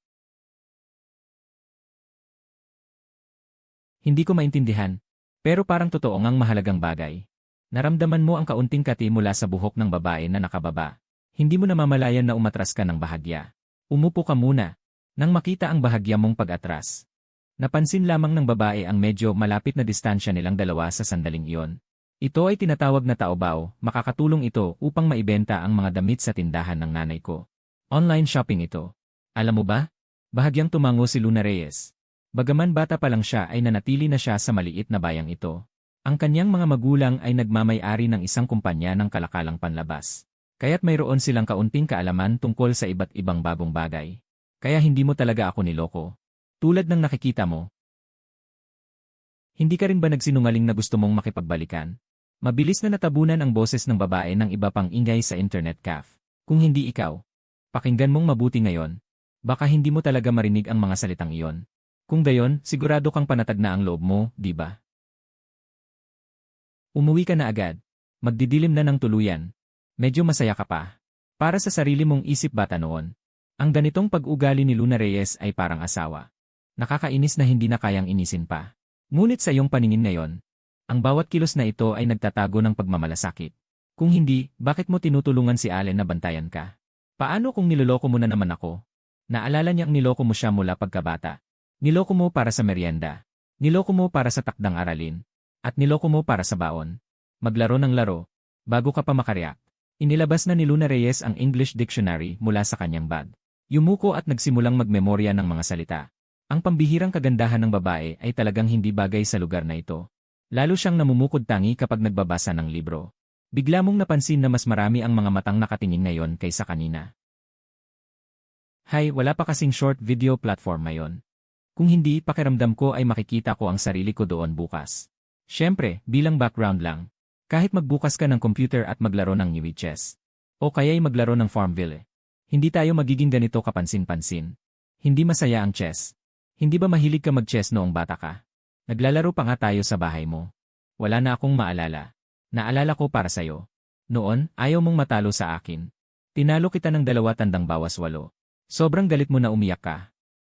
Speaker 1: Hindi ko maintindihan, pero parang totoo ngang mahalagang bagay. Naramdaman mo ang kaunting kati mula sa buhok ng babae na nakababa. Hindi mo namamalayan na umatras ka ng bahagya. Umupo ka muna, nang makita ang bahagya mong pag-atras. Napansin lamang ng babae ang medyo malapit na distansya nilang dalawa sa sandaling iyon. Ito ay tinatawag na taobao, makakatulong ito upang maibenta ang mga damit sa tindahan ng nanay ko. Online shopping ito. Alam mo ba? Bahagyang tumango si Luna Reyes. Bagaman bata pa lang siya ay nanatili na siya sa maliit na bayang ito. Ang kanyang mga magulang ay nagmamay-ari ng isang kumpanya ng kalakalang panlabas. Kaya't mayroon silang kaunting kaalaman tungkol sa iba't ibang bagong bagay. Kaya hindi mo talaga ako niloko. Tulad ng nakikita mo. Hindi ka rin ba nagsinungaling na gusto mong makipagbalikan? Mabilis na natabunan ang boses ng babae ng iba pang ingay sa internet cafe. Kung hindi ikaw, pakinggan mong mabuti ngayon. Baka hindi mo talaga marinig ang mga salitang iyon. Kung gayon, sigurado kang panatag na ang loob mo, di ba? Umuwi ka na agad. Magdidilim na ng tuluyan. Medyo masaya ka pa. Para sa sarili mong isip bata noon. Ang ganitong pag-ugali ni Luna Reyes ay parang asawa. Nakakainis na hindi na kayang inisin pa. Ngunit sa iyong paningin ngayon, ang bawat kilos na ito ay nagtatago ng pagmamalasakit. Kung hindi, bakit mo tinutulungan si Allen na bantayan ka? Paano kung niloloko mo na naman ako? Naalala niyang niloko mo siya mula pagkabata. Niloko mo para sa merienda. Niloko mo para sa takdang aralin. At niloko mo para sa baon. Maglaro ng laro, bago ka pa makariyak. Inilabas na ni Luna Reyes ang English Dictionary mula sa kanyang bag. Yumuko at nagsimulang magmemorya ng mga salita. Ang pambihirang kagandahan ng babae ay talagang hindi bagay sa lugar na ito. Lalo siyang namumukod tangi kapag nagbabasa ng libro. Bigla mong napansin na mas marami ang mga matang nakatingin ngayon kaysa kanina. Hay, wala pa kasing short video platform ngayon. Kung hindi, pakiramdam ko ay makikita ko ang sarili ko doon bukas. Siyempre, bilang background lang. Kahit magbukas ka ng computer at maglaro ng New Chess. O kaya'y maglaro ng Farmville. Hindi tayo magiging ganito kapansin-pansin. Hindi masaya ang chess. Hindi ba mahilig ka mag-chess noong bata ka? Naglalaro pa nga tayo sa bahay mo. Wala na akong maalala. Naalala ko para sa'yo. Noon, ayaw mong matalo sa akin. Tinalo kita ng 2 tandang bawas 8. Sobrang galit mo na umiyak ka.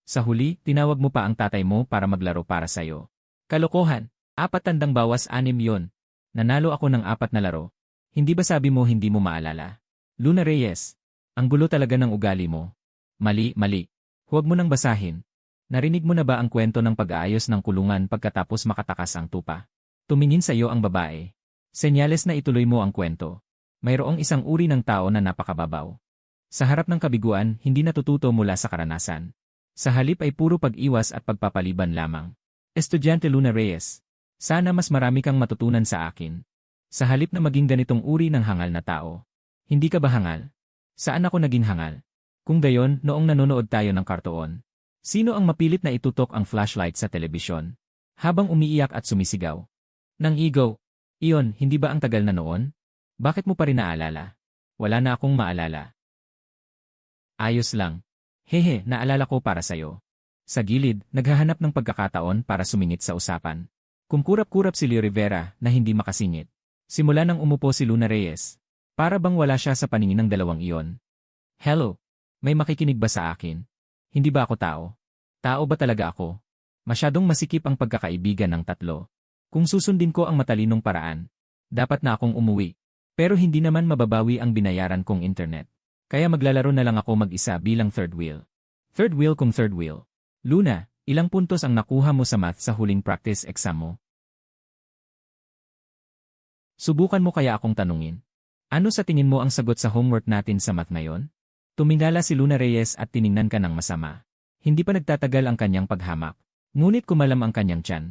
Speaker 1: Sa huli, tinawag mo pa ang tatay mo para maglaro para sa'yo. Kalokohan, 4 tandang bawas 6 yon. Nanalo ako ng 4 na laro. Hindi ba sabi mo hindi mo maalala? Luna Reyes, ang gulo talaga ng ugali mo. Mali, mali. Huwag mo nang basahin. Narinig mo na ba ang kwento ng pag-aayos ng kulungan pagkatapos makatakas ang tupa? Tumingin sa iyo ang babae. Senyales na ituloy mo ang kwento. Mayroong isang uri ng tao na napakababaw. Sa harap ng kabiguan, hindi natututo mula sa karanasan. Sa halip ay puro pag-iwas at pagpapaliban lamang. Estudyante Luna Reyes, sana mas marami kang matutunan sa akin. Sa halip na maging ganitong uri ng hangal na tao. Hindi ka ba hangal? Saan ako naging hangal? Kung gayon, noong nanonood tayo ng kartoon. Sino ang mapilit na itutok ang flashlight sa telebisyon? Habang umiiyak at sumisigaw. Nang igaw, iyon, hindi ba ang tagal na noon? Bakit mo pa rin naalala? Wala na akong maalala. Ayos lang. Hehe, naalala ko para sa'yo. Sa gilid, naghahanap ng pagkakataon para sumingit sa usapan. Kumkurap-kurap si Leo Rivera na hindi makasingit. Simula nang umupo si Luna Reyes. Para bang wala siya sa paningin ng dalawang iyon. Hello, may makikinig ba sa akin? Hindi ba ako tao? Tao ba talaga ako? Masyadong masikip ang pagkakaibigan ng tatlo. Kung susundin ko ang matalinong paraan, dapat na akong umuwi. Pero hindi naman mababawi ang binayaran kong internet. Kaya maglalaro na lang ako mag-isa bilang third wheel. Third wheel kung third wheel. Luna, ilang puntos ang nakuha mo sa math sa huling practice exam mo? Subukan mo kaya akong tanungin. Ano sa tingin mo ang sagot sa homework natin sa math ngayon? Tumingala si Luna Reyes at tiningnan ka ng masama. Hindi pa nagtatagal ang kanyang paghamak. Ngunit kumalam ang kanyang tiyan.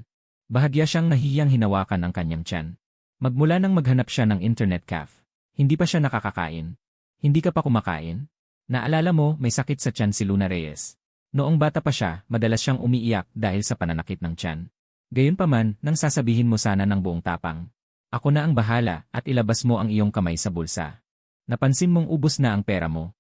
Speaker 1: Bahagya siyang nahihiyang hinawakan ang kanyang tiyan. Magmula nang maghanap siya ng internet cafe. Hindi pa siya nakakakain. Hindi ka pa kumakain? Naalala mo, may sakit sa tiyan si Luna Reyes. Noong bata pa siya, madalas siyang umiiyak dahil sa pananakit ng tiyan. Gayunpaman, nang sasabihin mo sana ng buong tapang. Ako na ang bahala at ilabas mo ang iyong kamay sa bulsa. Napansin mong ubos na ang pera mo.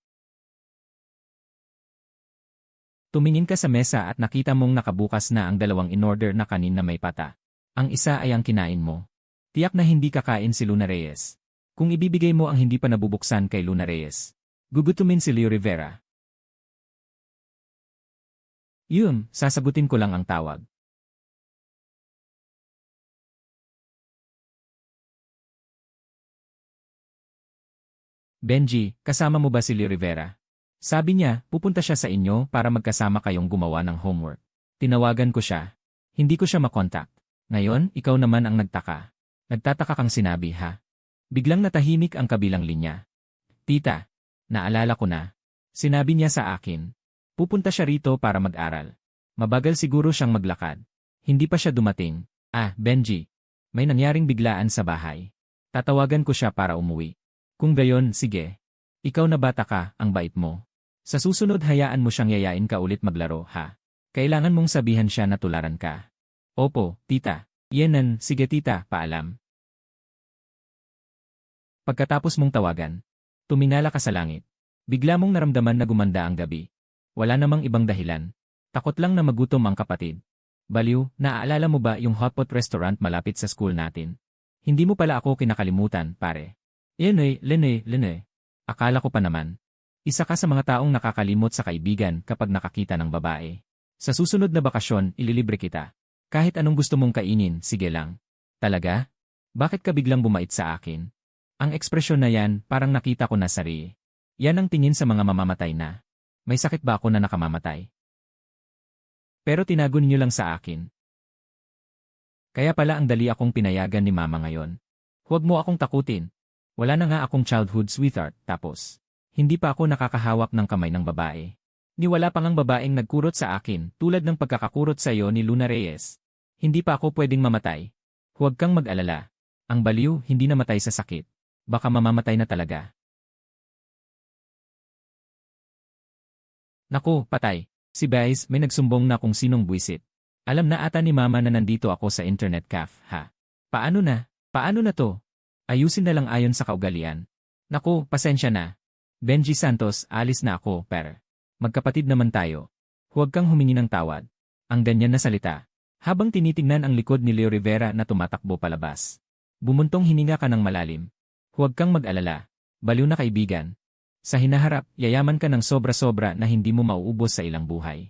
Speaker 1: Tumingin ka sa mesa at nakita mong nakabukas na ang 2 in-order na kanin na may pata. Ang isa ay ang kinain mo. Tiyak na hindi kakain si Luna Reyes. Kung ibibigay mo ang hindi pa nabubuksan kay Luna Reyes, gugutumin si Leo Rivera. Yun, sasagutin ko lang ang tawag. Benji, kasama mo ba si Leo Rivera? Sabi niya, pupunta siya sa inyo para magkasama kayong gumawa ng homework. Tinawagan ko siya. Hindi ko siya makontak. Ngayon, ikaw naman ang nagtaka. Nagtataka kang sinabi, ha? Biglang natahimik ang kabilang linya. Tita, naalala ko na. Sinabi niya sa akin. Pupunta siya rito para mag-aral. Mabagal siguro siyang maglakad. Hindi pa siya dumating. Benji. May nangyaring biglaan sa bahay. Tatawagan ko siya para umuwi. Kung gayon, sige. Ikaw na bata ka, ang bait mo. Sa susunod hayaan mo siyang yayain ka ulit maglaro, ha? Kailangan mong sabihan siya na tularan ka. Opo, tita. Yenan, sige tita, paalam. Pagkatapos mong tawagan, tumingala ka sa langit. Bigla mong naramdaman na gumanda ang gabi. Wala namang ibang dahilan. Takot lang na magutom ang kapatid. Baliw, naaalala mo ba yung hotpot restaurant malapit sa school natin? Hindi mo pala ako kinakalimutan, pare. Lene. Akala ko pa naman. Isa ka sa mga taong nakakalimot sa kaibigan kapag nakakita ng babae. Sa susunod na bakasyon, ililibre kita. Kahit anong gusto mong kainin, sige lang. Talaga? Bakit ka biglang bumait sa akin? Ang ekspresyon na yan, parang nakita ko na sarili. Yan ang tingin sa mga mamamatay na. May sakit ba ako na nakamamatay? Pero tinago niyo lang sa akin. Kaya pala ang dali akong pinayagan ni mama ngayon. Huwag mo akong takutin. Wala na nga akong childhood sweetheart, tapos. Hindi pa ako nakakahawak ng kamay ng babae. Ni wala pang ang babaeng nagkurot sa akin tulad ng pagkakakurot sa iyo ni Luna Reyes. Hindi pa ako pwedeng mamatay. Huwag kang mag-alala. Ang baliw hindi namatay sa sakit. Baka mamamatay na talaga. Naku, patay. Si Vice may nagsumbong na kung sinong buwisit. Alam na ata ni Mama na nandito ako sa internet cafe, ha? Paano na? Paano na to? Ayusin na lang ayon sa kaugalian. Naku, pasensya na. Benji Santos, alis na ako, per. Magkapatid naman tayo. Huwag kang humingi ng tawad. Ang ganyan na salita. Habang tinitingnan ang likod ni Leo Rivera na tumatakbo palabas. Bumuntong hininga ka ng malalim. Huwag kang mag-alala. Baliw na kaibigan. Sa hinaharap, yayaman ka ng sobra-sobra na hindi mo mauubos sa ilang buhay.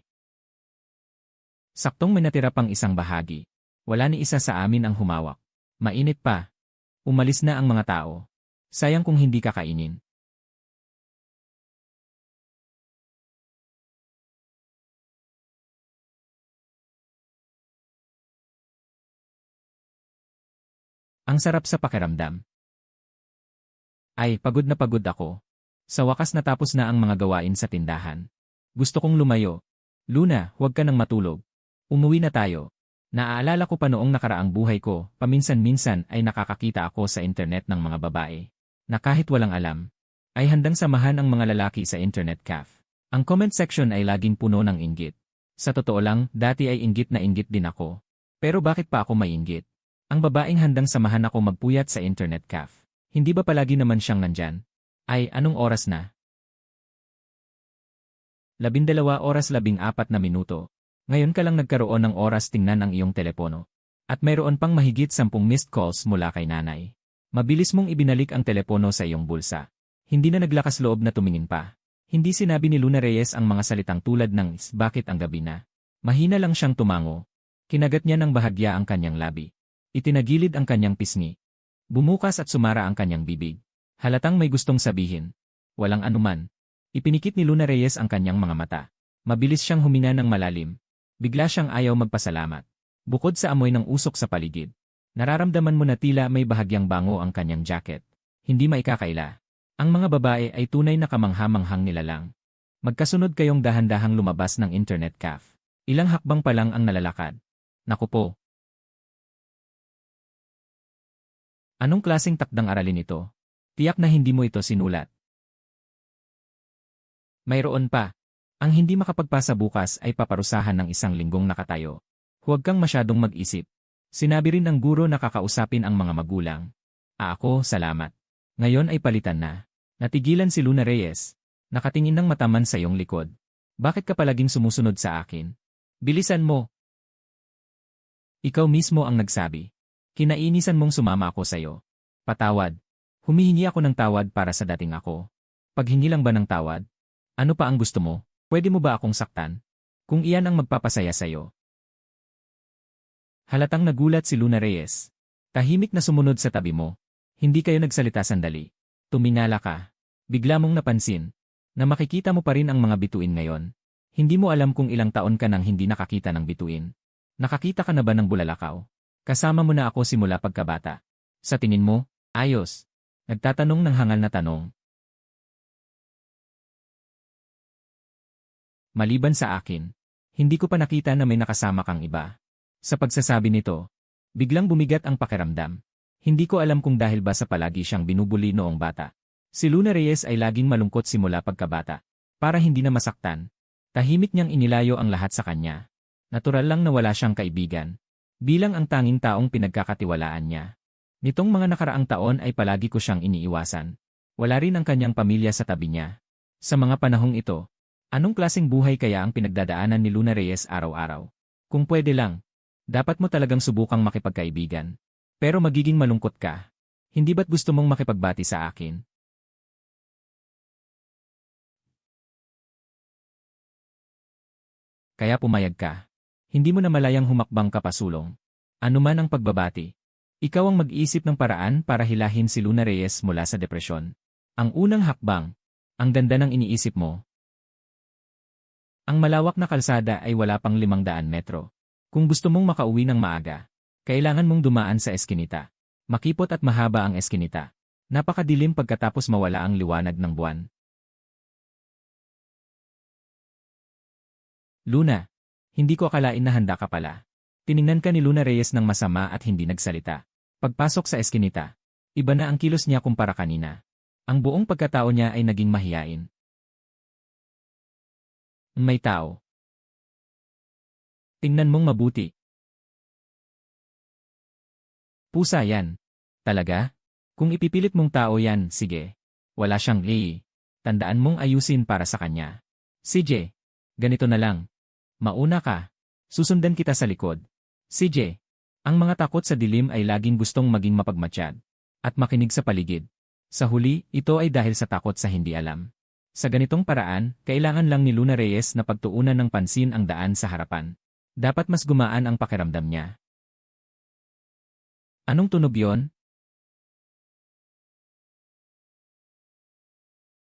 Speaker 1: Saktong may natira pang isang bahagi. Wala ni isa sa amin ang humawak. Mainit pa. Umalis na ang mga tao. Sayang kung hindi kakainin. Ang sarap sa pakiramdam. Ay, pagod na pagod ako. Sa wakas natapos na ang mga gawain sa tindahan. Gusto kong lumayo. Luna, huwag ka nang matulog. Umuwi na tayo. Naaalala ko pa noong nakaraang buhay ko, paminsan-minsan ay nakakakita ako sa internet ng mga babae. Na kahit walang alam, ay handang samahan ang mga lalaki sa internet cafe. Ang comment section ay laging puno ng inggit. Sa totoo lang, dati ay inggit na inggit din ako. Pero bakit pa ako may inggit? Ang babaeng handang samahan ako magpuyat sa internet cafe. Hindi ba palagi naman siyang nandyan? Ay, anong oras na? 12:14 Ngayon ka lang nagkaroon ng oras tingnan ang iyong telepono. At mayroon pang mahigit 10 missed calls mula kay nanay. Mabilis mong ibinalik ang telepono sa iyong bulsa. Hindi na naglakas loob na tumingin pa. Hindi sinabi ni Luna Reyes ang mga salitang tulad ng bakit ang gabi na. Mahina lang siyang tumango. Kinagat niya ng bahagya ang kanyang labi. Itinagilid ang kanyang pisngi. Bumukas at sumara ang kanyang bibig. Halatang may gustong sabihin. Walang anuman. Ipinikit ni Luna Reyes ang kanyang mga mata. Mabilis siyang huminga ng malalim. Bigla siyang ayaw magpasalamat. Bukod sa amoy ng usok sa paligid. Nararamdaman mo na tila may bahagyang bango ang kanyang jacket. Hindi maikakaila. Ang mga babae ay tunay na kamangha-manghang nilalang. Magkasunod kayong dahan-dahang lumabas ng internet cafe. Ilang hakbang pa lang ang nalalakad. Naku po. Anong klaseng takdang aralin ito? Tiyak na hindi mo ito sinulat. Mayroon pa. Ang hindi makapagpasa bukas ay paparusahan ng 1 linggong nakatayo. Huwag kang masyadong mag-isip. Sinabi rin ng guro na kakausapin ang mga magulang. Ako, salamat. Ngayon ay palitan na. Natigilan si Luna Reyes. Nakatingin ng mataman sa iyong likod. Bakit ka palaging sumusunod sa akin? Bilisan mo. Ikaw mismo ang nagsabi. Kinainisan mong sumama ako sa'yo. Patawad. Humihingi ako ng tawad para sa dating ako. Paghingi lang ba ng tawad? Ano pa ang gusto mo? Pwede mo ba akong saktan? Kung iyan ang magpapasaya sa'yo. Halatang nagulat si Luna Reyes. Tahimik na sumunod sa tabi mo. Hindi kayo nagsalita sandali. Tumingala ka. Bigla mong napansin na makikita mo pa rin ang mga bituin ngayon. Hindi mo alam kung ilang taon ka nang hindi nakakita ng bituin. Nakakita ka na ba ng bulalakaw? Kasama mo na ako simula pagkabata. Sa tingin mo, ayos. Nagtatanong ng hangal na tanong. Maliban sa akin, hindi ko pa nakita na may nakasama kang iba. Sa pagsasabi nito, biglang bumigat ang pakiramdam. Hindi ko alam kung dahil ba sa palagi siyang binubuli noong bata. Si Luna Reyes ay laging malungkot simula pagkabata. Para hindi na masaktan, tahimik niyang inilayo ang lahat sa kanya. Natural lang na wala siyang kaibigan. Bilang ang tanging taong pinagkakatiwalaan niya. Nitong mga nakaraang taon ay palagi ko siyang iniiwasan. Wala rin ang kanyang pamilya sa tabi niya. Sa mga panahong ito, anong klaseng buhay kaya ang pinagdadaanan ni Luna Reyes araw-araw? Kung pwede lang, dapat mo talagang subukang makipagkaibigan. Pero magiging malungkot ka. Hindi ba't gusto mong makipagbati sa akin? Kaya pumayag ka. Hindi mo na malayang humakbang ka pasulong. Ano man ang pagbabati. Ikaw ang mag-iisip ng paraan para hilahin si Luna Reyes mula sa depresyon. Ang unang hakbang. Ang ganda ng iniisip mo. Ang malawak na kalsada ay wala pang 500 metro. Kung gusto mong makauwi ng maaga, kailangan mong dumaan sa eskinita. Makipot at mahaba ang eskinita. Napakadilim pagkatapos mawala ang liwanag ng buwan. Luna, hindi ko akalain na handa ka pala. Tiningnan ka ni Luna Reyes ng masama at hindi nagsalita. Pagpasok sa eskinita, iba na ang kilos niya kumpara kanina. Ang buong pagkatao niya ay naging mahiyain. May tao. Tingnan mong mabuti. Pusa yan. Talaga? Kung ipipilit mong tao yan, sige. Wala siyang Tandaan mong ayusin para sa kanya. CJ, ganito na lang. Mauna ka. Susundan kita sa likod. CJ, ang mga takot sa dilim ay laging gustong maging mapagmatsyag at makinig sa paligid. Sa huli, ito ay dahil sa takot sa hindi alam. Sa ganitong paraan, kailangan lang ni Luna Reyes na pagtuunan ng pansin ang daan sa harapan. Dapat mas gumaan ang pakiramdam niya. Anong tunog yon?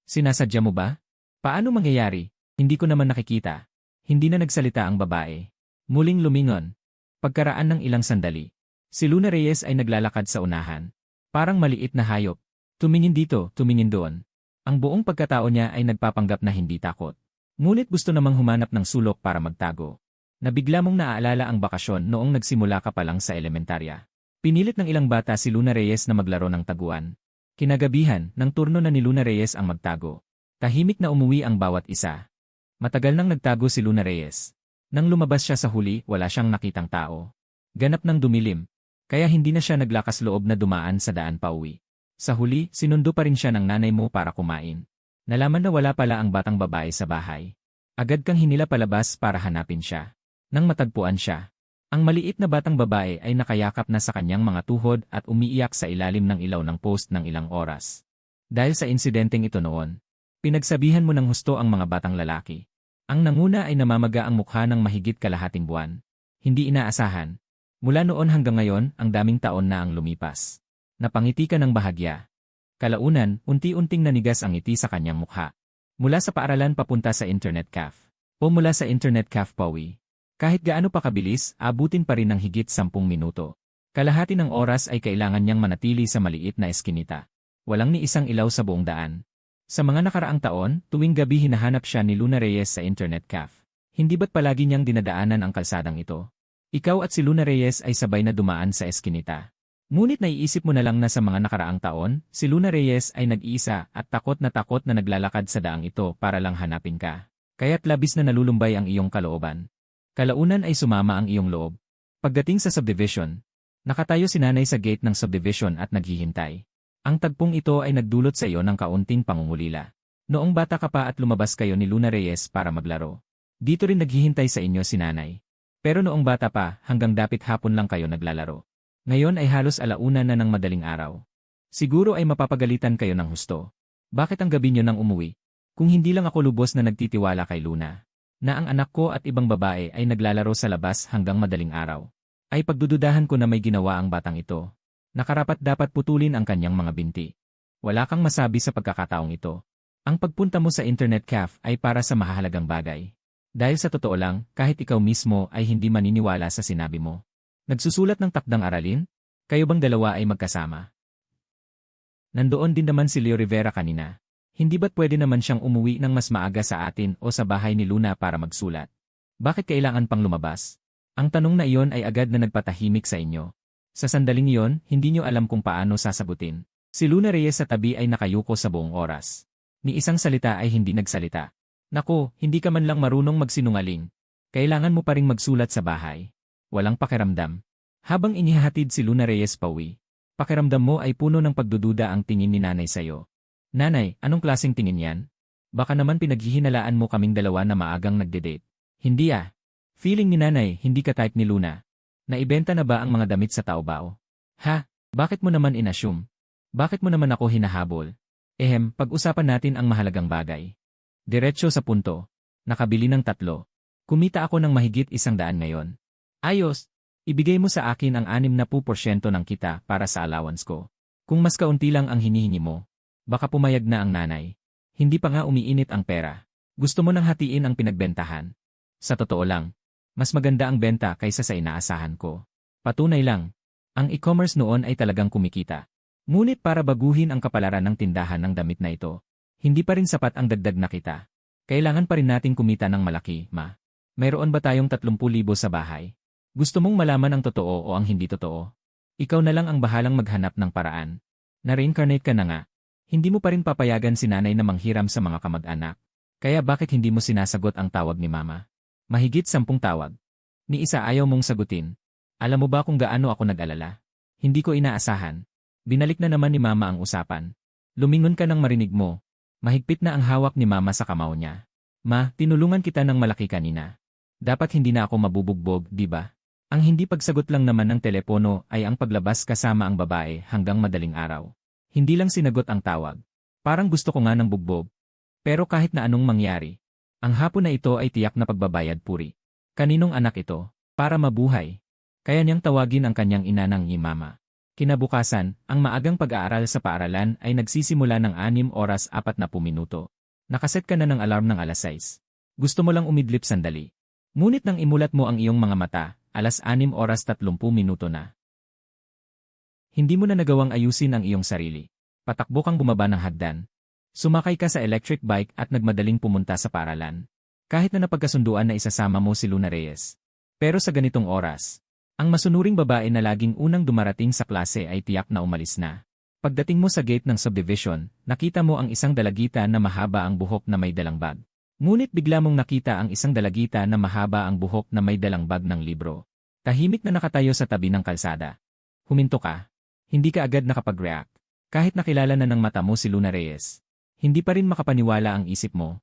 Speaker 1: Sinasadya mo ba? Paano mangyayari? Hindi ko naman nakikita. Hindi na nagsalita ang babae. Muling lumingon. Pagkaraan ng ilang sandali, si Luna Reyes ay naglalakad sa unahan. Parang maliit na hayop. Tumingin dito, tumingin doon. Ang buong pagkatao niya ay nagpapanggap na hindi takot. Ngunit gusto namang humanap ng sulok para magtago. Nabigla mong naaalala ang bakasyon noong nagsimula ka pa lang sa elementarya. Pinilit ng ilang bata si Luna Reyes na maglaro ng taguan. Kinagabihan, ng turno na ni Luna Reyes ang magtago. Tahimik na umuwi ang bawat isa. Matagal nang nagtago si Luna Reyes. Nang lumabas siya sa huli, wala siyang nakitang tao. Ganap nang dumilim, kaya hindi na siya naglakas loob na dumaan sa daan pauwi. Sa huli, sinundo pa rin siya ng nanay mo para kumain. Nalaman na wala pala ang batang babae sa bahay. Agad kang hinila palabas para hanapin siya. Nang matagpuan siya, ang maliit na batang babae ay nakayakap na sa kanyang mga tuhod at umiiyak sa ilalim ng ilaw ng post ng ilang oras. Dahil sa insidenteng ito noon, pinagsabihan mo ng husto ang mga batang lalaki. Ang nanguna ay namamaga ang mukha ng mahigit kalahating buwan. Hindi inaasahan. Mula noon hanggang ngayon, ang daming taon na ang lumipas. Napangiti ka ng bahagya. Kalaunan, unti-unting nanigas ang ngiti sa kanyang mukha. Mula sa paaralan papunta sa internet cafe. O mula sa internet cafe pauwi. Kahit gaano pa kabilis, abutin pa rin ng higit 10 minuto. Kalahati ng oras ay kailangan niyang manatili sa maliit na eskinita. Walang ni isang ilaw sa buong daan. Sa mga nakaraang taon, tuwing gabi hinahanap siya ni Luna Reyes sa internet cafe. Hindi ba't palagi niyang dinadaanan ang kalsadang ito? Ikaw at si Luna Reyes ay sabay na dumaan sa eskinita. Ngunit naiisip mo na lang na sa mga nakaraang taon, si Luna Reyes ay nag-iisa at takot na naglalakad sa daang ito para lang hanapin ka. Kaya't labis na nalulumbay ang iyong kalooban. Kalaunan ay sumama ang iyong loob. Pagdating sa subdivision, nakatayo si nanay sa gate ng subdivision at naghihintay. Ang tagpong ito ay nagdulot sa iyo ng kaunting pangungulila. Noong bata ka pa at lumabas kayo ni Luna Reyes para maglaro. Dito rin naghihintay sa inyo si nanay. Pero noong bata pa, hanggang dapit hapon lang kayo naglalaro. Ngayon ay halos alauna na ng madaling araw. Siguro ay mapapagalitan kayo ng husto. Bakit ang gabi niyo nang umuwi? Kung hindi lang ako lubos na nagtitiwala kay Luna, na ang anak ko at ibang babae ay naglalaro sa labas hanggang madaling araw, ay pagdududahan ko na may ginawa ang batang ito. Nakarapat dapat putulin ang kanyang mga binti. Wala kang masabi sa pagkakataong ito. Ang pagpunta mo sa internet cafe ay para sa mahalagang bagay. Dahil sa totoo lang, kahit ikaw mismo ay hindi maniniwala sa sinabi mo. Nagsusulat ng takdang aralin? Kayo bang dalawa ay magkasama? Nandoon din naman si Leo Rivera kanina. Hindi ba't pwede naman siyang umuwi ng mas maaga sa atin o sa bahay ni Luna para magsulat? Bakit kailangan pang lumabas? Ang tanong na iyon ay agad na nagpatahimik sa inyo. Sa sandaling iyon, hindi nyo alam kung paano sasagutin. Si Luna Reyes sa tabi ay nakayuko sa buong oras. Ni isang salita ay hindi nagsalita. Naku, hindi ka man lang marunong magsinungaling. Kailangan mo pa ring magsulat sa bahay. Walang pakiramdam. Habang inihahatid si Luna Reyes pauwi, pakiramdam mo ay puno ng pagdududa ang tingin ni nanay sayo. Nanay, anong klaseng tingin yan? Baka naman pinaghihinalaan mo kaming dalawa na maagang nagde-date. Hindi ah. Feeling ni nanay, hindi ka type ni Luna. Naibenta na ba ang mga damit sa Taobao? Ha? Bakit mo naman inassume? Bakit mo naman ako hinahabol? Pag-usapan natin ang mahalagang bagay. Diretso sa punto. Nakabili ng 3. Kumita ako ng mahigit 100 ngayon. Ayos. Ibigay mo sa akin ang 60% ng kita para sa allowance ko. Kung mas kaunti lang ang hinihingi mo, baka pumayag na ang nanay. Hindi pa nga umiinit ang pera. Gusto mo nang hatiin ang pinagbentahan. Sa totoo lang, mas maganda ang benta kaysa sa inaasahan ko. Patunay lang, ang e-commerce noon ay talagang kumikita. Ngunit para baguhin ang kapalaran ng tindahan ng damit na ito, hindi pa rin sapat ang dagdag na kita. Kailangan pa rin natin kumita ng malaki, ma. Mayroon ba tayong 30,000 sa bahay? Gusto mong malaman ang totoo o ang hindi totoo? Ikaw na lang ang bahalang maghanap ng paraan. Na-reincarnate ka na nga. Hindi mo pa rin papayagan si nanay na manghiram sa mga kamag-anak. Kaya bakit hindi mo sinasagot ang tawag ni Mama? Mahigit 10 tawag. Ni isa ayaw mong sagutin. Alam mo ba kung gaano ako nag-alala? Hindi ko inaasahan. Binalik na naman ni Mama ang usapan. Lumingon ka nang marinig mo. Mahigpit na ang hawak ni Mama sa kamao niya. Ma, tinulungan kita ng malaki kanina. Dapat hindi na ako mabubugbog, di ba? Ang hindi pagsagot lang naman ng telepono ay ang paglabas kasama ang babae hanggang madaling araw. Hindi lang sinagot ang tawag. Parang gusto ko nga ng bugbog. Pero kahit na anong mangyari, ang hapon na ito ay tiyak na pagbabayad puri. Kaninong anak ito? Para mabuhay. Kaya niyang tawagin ang kanyang ina ng Mama. Kinabukasan, ang maagang pag-aaral sa paaralan ay nagsisimula ng 6 oras 40 minuto. Nakaset ka na ng alarm ng alas 6. Gusto mo lang umidlip sandali. Ngunit nang imulat mo ang iyong mga mata, alas 6 oras 30 minuto na. Hindi mo na nagawang ayusin ang iyong sarili. Patakbo kang bumaba ng hagdan. Sumakay ka sa electric bike at nagmadaling pumunta sa paaralan. Kahit na napagkasunduan na isasama mo si Luna Reyes. Pero sa ganitong oras, ang masunuring babae na laging unang dumarating sa klase ay tiyak na umalis na. Pagdating mo sa gate ng subdivision, nakita mo ang isang dalagita na mahaba ang buhok na may dalang bag. Ngunit bigla mong nakita ang isang dalagita na mahaba ang buhok na may dalang bag ng libro. Tahimik na nakatayo sa tabi ng kalsada. Huminto ka. Hindi ka agad nakapag-react. Kahit nakilala na ng mata mo si Luna Reyes, hindi pa rin makapaniwala ang isip mo.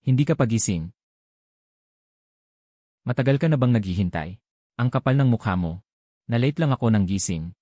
Speaker 1: Hindi ka pagising. Matagal ka na bang naghihintay? Ang kapal ng mukha mo. Na-late lang ako ng gising.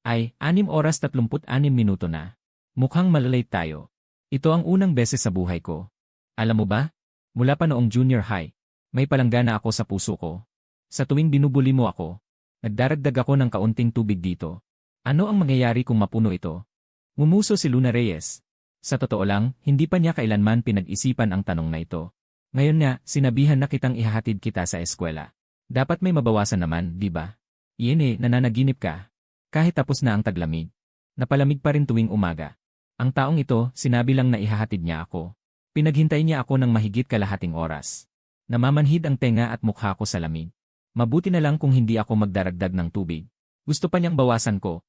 Speaker 1: Ay, 6 oras 36 minuto na. Mukhang malalate tayo. Ito ang unang beses sa buhay ko. Alam mo ba? Mula pa noong junior high, may palanggana ako sa puso ko. Sa tuwing binubuli mo ako, nagdaragdag ako ng kaunting tubig dito. Ano ang mangyayari kung mapuno ito? Ngumuso si Luna Reyes. Sa totoo lang, hindi pa niya kailanman pinag-isipan ang tanong na ito. Ngayon nga, sinabihan na kitang ihahatid kita sa eskwela. Dapat may mabawasan naman, di ba? Iyan nananaginip ka. Kahit tapos na ang taglamig. Napalamig pa rin tuwing umaga. Ang taong ito, sinabi lang na ihahatid niya ako. Pinaghintay niya ako ng mahigit kalahating oras. Namamanhid ang tenga at mukha ko sa lamig. Mabuti na lang kung hindi ako magdaragdag ng tubig. Gusto pa niyang bawasan ko.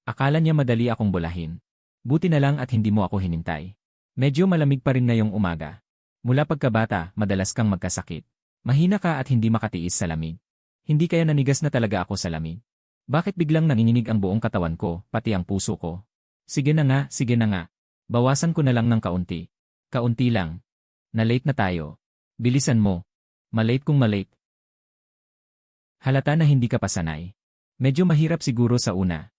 Speaker 1: Akala niya madali akong bulahin. Buti na lang at hindi mo ako hinintay. Medyo malamig pa rin ngayong umaga. Mula pagkabata, madalas kang magkasakit. Mahina ka at hindi makatiis sa lamig. Hindi kaya nanigas na talaga ako sa lamig. Bakit biglang nanginginig ang buong katawan ko, pati ang puso ko? Sige na nga, sige na nga. Bawasan ko na lang ng kaunti. Kaunti lang. Na-late na tayo. Bilisan mo. Malate kung malate. Halata na hindi ka pa sanay. Medyo mahirap siguro sa una.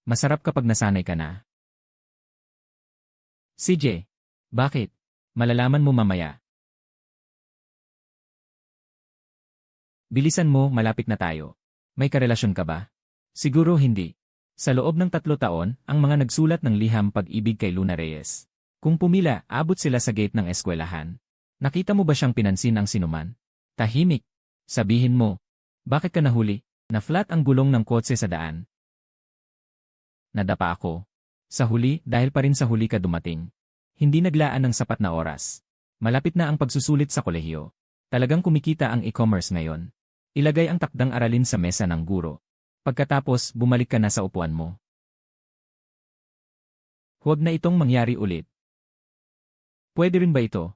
Speaker 1: Masarap kapag nasanay ka na. CJ, bakit? Malalaman mo mamaya. Bilisan mo, malapit na tayo. May karelasyon ka ba? Siguro hindi. Sa loob ng 3 taon, ang mga nagsulat ng liham pag-ibig kay Luna Reyes. Kung pumila, abot sila sa gate ng eskwelahan. Nakita mo ba siyang pinansin ang sinuman? Tahimik. Sabihin mo, bakit ka nahuli? Na-flat ang gulong ng kotse sa daan. Nadapa ako. Sa huli, dahil pa rin sa huli ka dumating. Hindi naglaan ng sapat na oras. Malapit na ang pagsusulit sa kolehiyo. Talagang kumikita ang e-commerce ngayon. Ilagay ang takdang aralin sa mesa ng guro. Pagkatapos, bumalik ka na sa upuan mo. Huwag na itong mangyari ulit. Pwede rin ba ito?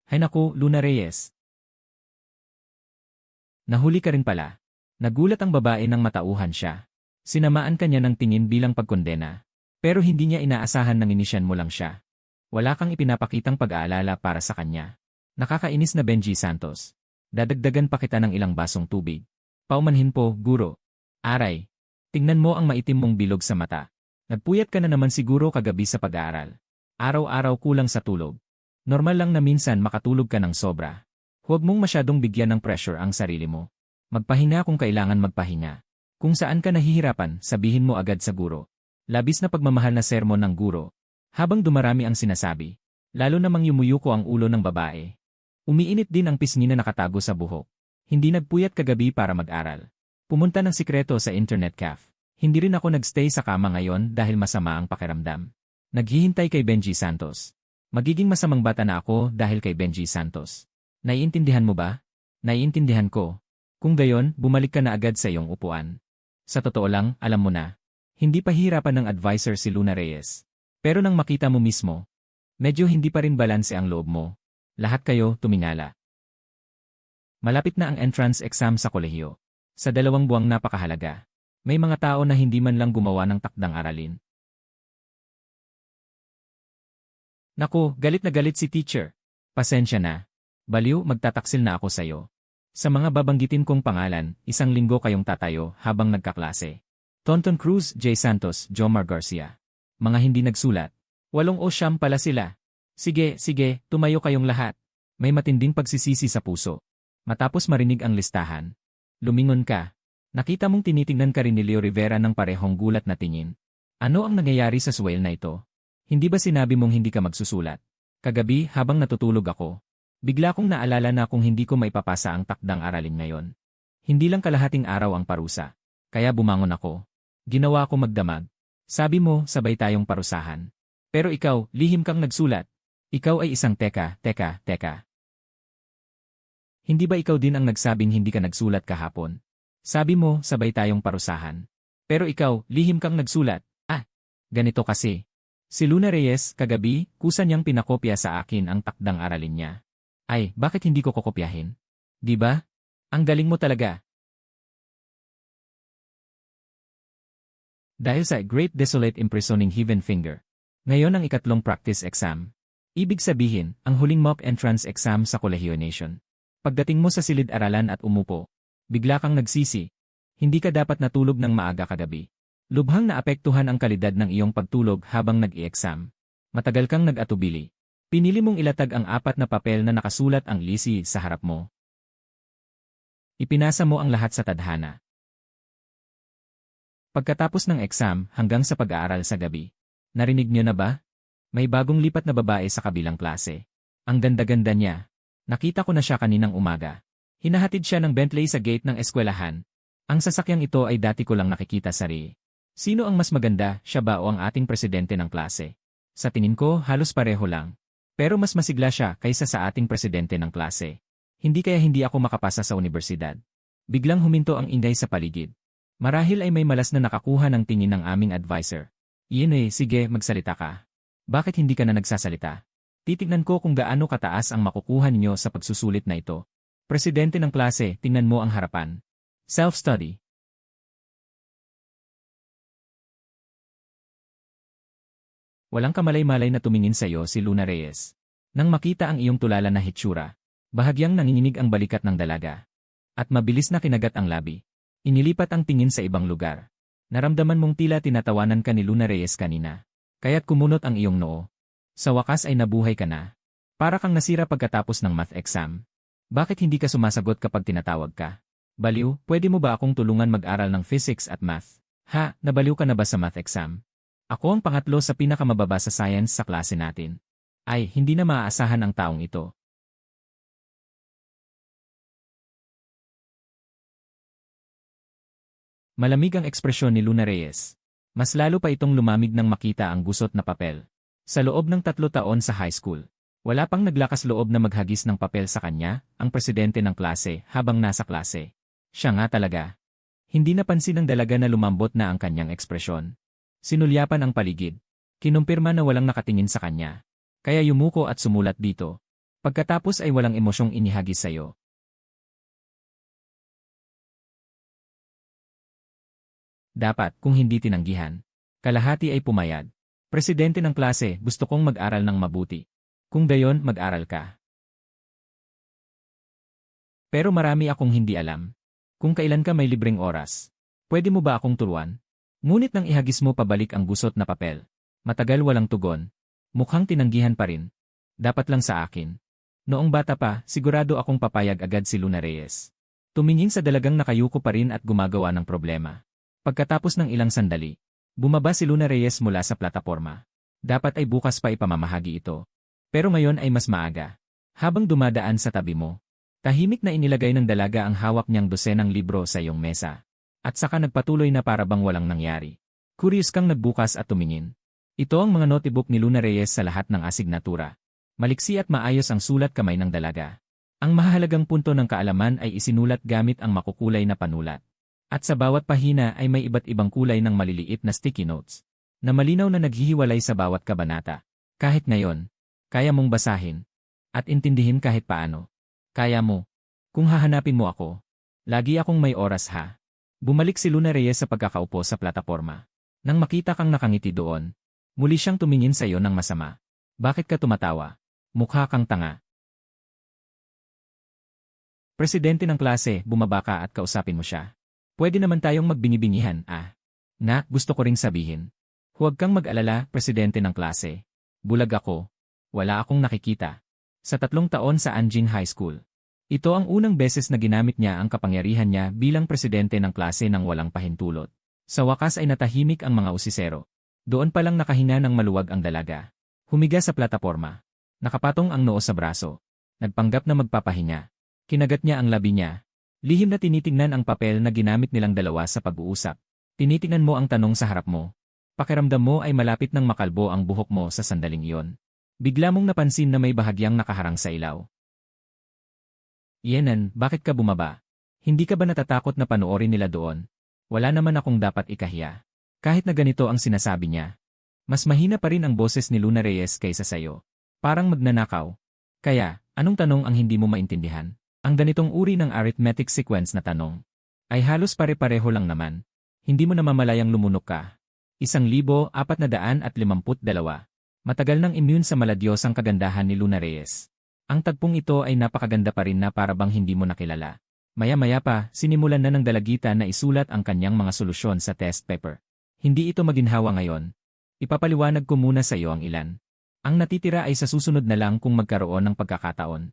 Speaker 1: Hay naku, Luna Reyes. Nahuli ka rin pala. Nagulat ang babae nang matauhan siya. Sinamaan ka niya ng tingin bilang pagkondena. Pero hindi niya inaasahan nang inisyan mo lang siya. Wala kang ipinapakitang pag-aalala para sa kanya. Nakakainis na Benji Santos. Dadagdagan pa kita ng ilang basong tubig. Paumanhin po, guro. Aray. Tingnan mo ang maitim mong bilog sa mata. Nagpuyat ka na naman siguro kagabi sa pag-aaral. Araw-araw kulang sa tulog. Normal lang na minsan makatulog ka ng sobra. Huwag mong masyadong bigyan ng pressure ang sarili mo. Magpahinga kung kailangan magpahinga. Kung saan ka nahihirapan, sabihin mo agad sa guro. Labis na pagmamahal na sermon ng guro. Habang dumarami ang sinasabi, lalo namang yumuyuko ang ulo ng babae. Umiinit din ang pisngi na nakatago sa buhok. Hindi nagpuyat kagabi para mag-aral. Pumunta ng sikreto sa internet cafe. Hindi rin ako nagstay sa kama ngayon dahil masama ang pakiramdam. Naghihintay kay Benji Santos. Magiging masamang bata na ako dahil kay Benji Santos. Naiintindihan mo ba? Naiintindihan ko. Kung gayon, bumalik ka na agad sa iyong upuan. Sa totoo lang, alam mo na. Hindi pa hirapan ng advisor si Luna Reyes. Pero nang makita mo mismo, medyo hindi pa rin balanse ang loob mo. Lahat kayo tumingala. Malapit na ang entrance exam sa kolehiyo. Sa 2 buwang napakahalaga. May mga tao na hindi man lang gumawa ng takdang aralin. Naku, galit na galit si teacher. Pasensya na. Baliw, magtataksil na ako sa'yo. Sa mga babanggitin kong pangalan, 1 linggo kayong tatayo habang nagkaklase. Tonton Cruz, J. Santos, Jomar Garcia. Mga hindi nagsulat. 8 o 9 pala sila. Sige, tumayo kayong lahat. May matinding pagsisisi sa puso. Matapos marinig ang listahan. Lumingon ka. Nakita mong tinitingnan ka rin ni Leo Rivera ng parehong gulat na tingin. Ano ang nangyayari sa swell na ito? Hindi ba sinabi mong hindi ka magsusulat? Kagabi habang natutulog ako, bigla kong naalala na kung hindi ko maipapasa ang takdang aralin ngayon. Hindi lang kalahating araw ang parusa. Kaya bumangon ako. Ginawa ko magdamag. Sabi mo, sabay tayong parusahan. Pero ikaw, lihim kang nagsulat. Ikaw ay isang teka. Hindi ba ikaw din ang nagsabing hindi ka nagsulat kahapon? Sabi mo, sabay tayong parusahan. Pero ikaw, lihim kang nagsulat. Ganito kasi. Si Luna Reyes, kagabi, kusa niyang pinakopya sa akin ang takdang aralin niya. Ay, bakit hindi ko kokopyahin? Di ba? Ang galing mo talaga. Dahil sa Great Desolate Imprisoning Heaven Finger. Ngayon ang 3 practice exam. Ibig sabihin, ang huling mock entrance exam sa Kolehiyo Nation. Pagdating mo sa silid-aralan at umupo, bigla kang nagsisi. Hindi ka dapat natulog ng maaga kagabi. Lubhang naapektuhan ang kalidad ng iyong pagtulog habang nag-i-exam. Matagal kang nag-atubili. Pinili mong ilatag ang 4 na papel na nakasulat ang lisi sa harap mo. Ipinasa mo ang lahat sa tadhana. Pagkatapos ng exam hanggang sa pag-aaral sa gabi. Narinig niyo na ba? May bagong lipat na babae sa kabilang klase. Ang ganda-ganda niya. Nakita ko na siya kaninang umaga. Hinahatid siya ng Bentley sa gate ng eskwelahan. Ang sasakyang ito ay dati ko lang nakikita sa RE. Sino ang mas maganda, siya ba o ang ating presidente ng klase? Sa tingin ko, halos pareho lang. Pero mas masigla siya kaysa sa ating presidente ng klase. Hindi kaya hindi ako makapasa sa universidad. Biglang huminto ang ingay sa paligid. Marahil ay may malas na nakakuha ng tingin ng aming advisor. Iyon sige, magsalita ka. Bakit hindi ka na nagsasalita? Titignan ko kung gaano kataas ang makukuha ninyo sa pagsusulit na ito. Presidente ng klase, tingnan mo ang harapan. Self-study. Walang kamalay-malay na tumingin sa iyo si Luna Reyes. Nang makita ang iyong tulala na hitsura, bahagyang nanginginig ang balikat ng dalaga. At mabilis na kinagat ang labi. Inilipat ang tingin sa ibang lugar. Naramdaman mong tila tinatawanan ka ni Luna Reyes kanina. Kaya't kumunot ang iyong noo. Sa wakas ay nabuhay ka na. Para kang nasira pagkatapos ng math exam. Bakit hindi ka sumasagot kapag tinatawag ka? Baliw, pwede mo ba akong tulungan mag-aral ng physics at math? Ha, nabaliw ka na ba sa math exam? Ako ang pangatlo sa pinakamababa sa science sa klase natin. Ay, hindi na maaasahan ang taong ito. Malamig ang ekspresyon ni Luna Reyes. Mas lalo pa itong lumamig nang makita ang gusot na papel. Sa loob ng 3 taon sa high school, wala pang naglakas loob na maghagis ng papel sa kanya, ang presidente ng klase, habang nasa klase. Siya nga talaga. Hindi napansin ng dalaga na lumambot na ang kanyang ekspresyon. Sinulyapan ang paligid. Kinumpirma na walang nakatingin sa kanya. Kaya yumuko at sumulat dito. Pagkatapos ay walang emosyong inihagis sa'yo. Dapat, kung hindi tinanggihan. Kalahati ay pumayag. Presidente ng klase, gusto kong mag-aral ng mabuti. Kung gayon, mag-aral ka. Pero marami akong hindi alam. Kung kailan ka may libreng oras. Pwede mo ba akong turuan? Ngunit nang ihagis mo pabalik ang gusot na papel. Matagal walang tugon. Mukhang tinanggihan pa rin. Dapat lang sa akin. Noong bata pa, sigurado akong papayag agad si Luna Reyes. Tumingin sa dalagang nakayuko pa rin at gumagawa ng problema. Pagkatapos ng ilang sandali, bumaba si Luna Reyes mula sa plataporma. Dapat ay bukas pa ipamamahagi ito. Pero ngayon ay mas maaga. Habang dumadaan sa tabi mo, tahimik na inilagay ng dalaga ang hawak niyang dosenang libro sa iyong mesa. At saka nagpatuloy na para bang walang nangyari. Curious kang nagbukas at tumingin. Ito ang mga notebook ni Luna Reyes sa lahat ng asignatura. Maliksi at maayos ang sulat kamay ng dalaga. Ang mahalagang punto ng kaalaman ay isinulat gamit ang makukulay na panulat. At sa bawat pahina ay may iba't ibang kulay ng maliliit na sticky notes na malinaw na naghihiwalay sa bawat kabanata. Kahit ngayon, kaya mong basahin at intindihin kahit paano. Kaya mo. Kung hahanapin mo ako, lagi akong may oras ha. Bumalik si Luna Reyes sa pagkakaupo sa plataporma. Nang makita kang nakangiti doon, muli siyang tumingin sa iyo ng masama. Bakit ka tumatawa? Mukha kang tanga. Presidente ng klase, bumaba ka at kausapin mo siya. Pwede naman tayong magbingi-bingihan, Na, gusto ko ring sabihin. Huwag kang mag-alala, presidente ng klase. Bulag ako. Wala akong nakikita. Sa 3 taon sa Anjing High School. Ito ang unang beses na ginamit niya ang kapangyarihan niya bilang presidente ng klase ng walang pahintulot. Sa wakas ay natahimik ang mga usisero. Doon pa lang nakahinga ng maluwag ang dalaga. Humiga sa plataporma. Nakapatong ang noo sa braso. Nagpanggap na magpapahinga. Kinagat niya ang labi niya. Lihim na tinitingnan ang papel na ginamit nilang dalawa sa pag-uusap. Tinitingnan mo ang tanong sa harap mo. Pakiramdam mo ay malapit ng makalbo ang buhok mo sa sandaling iyon. Bigla mong napansin na may bahagyang nakaharang sa ilaw. Yenan, bakit ka bumaba? Hindi ka ba natatakot na panoorin nila doon? Wala naman akong dapat ikahiya. Kahit na ganito ang sinasabi niya. Mas mahina pa rin ang boses ni Luna Reyes kaysa sayo. Parang magnanakaw. Kaya, anong tanong ang hindi mo maintindihan? Ang ganitong uri ng arithmetic sequence na tanong ay halos pare-pareho lang naman. Hindi mo namamalayang lumunok ka. 1,452. Matagal nang immune sa maladyosang kagandahan ni Luna Reyes. Ang tagpong ito ay napakaganda pa rin na para bang hindi mo nakilala. Maya-maya pa, sinimulan na ng dalagita na isulat ang kanyang mga solusyon sa test paper. Hindi ito maginhawa ngayon. Ipapaliwanag ko muna sa iyo ang ilan. Ang natitira ay sa susunod na lang kung magkaroon ng pagkakataon.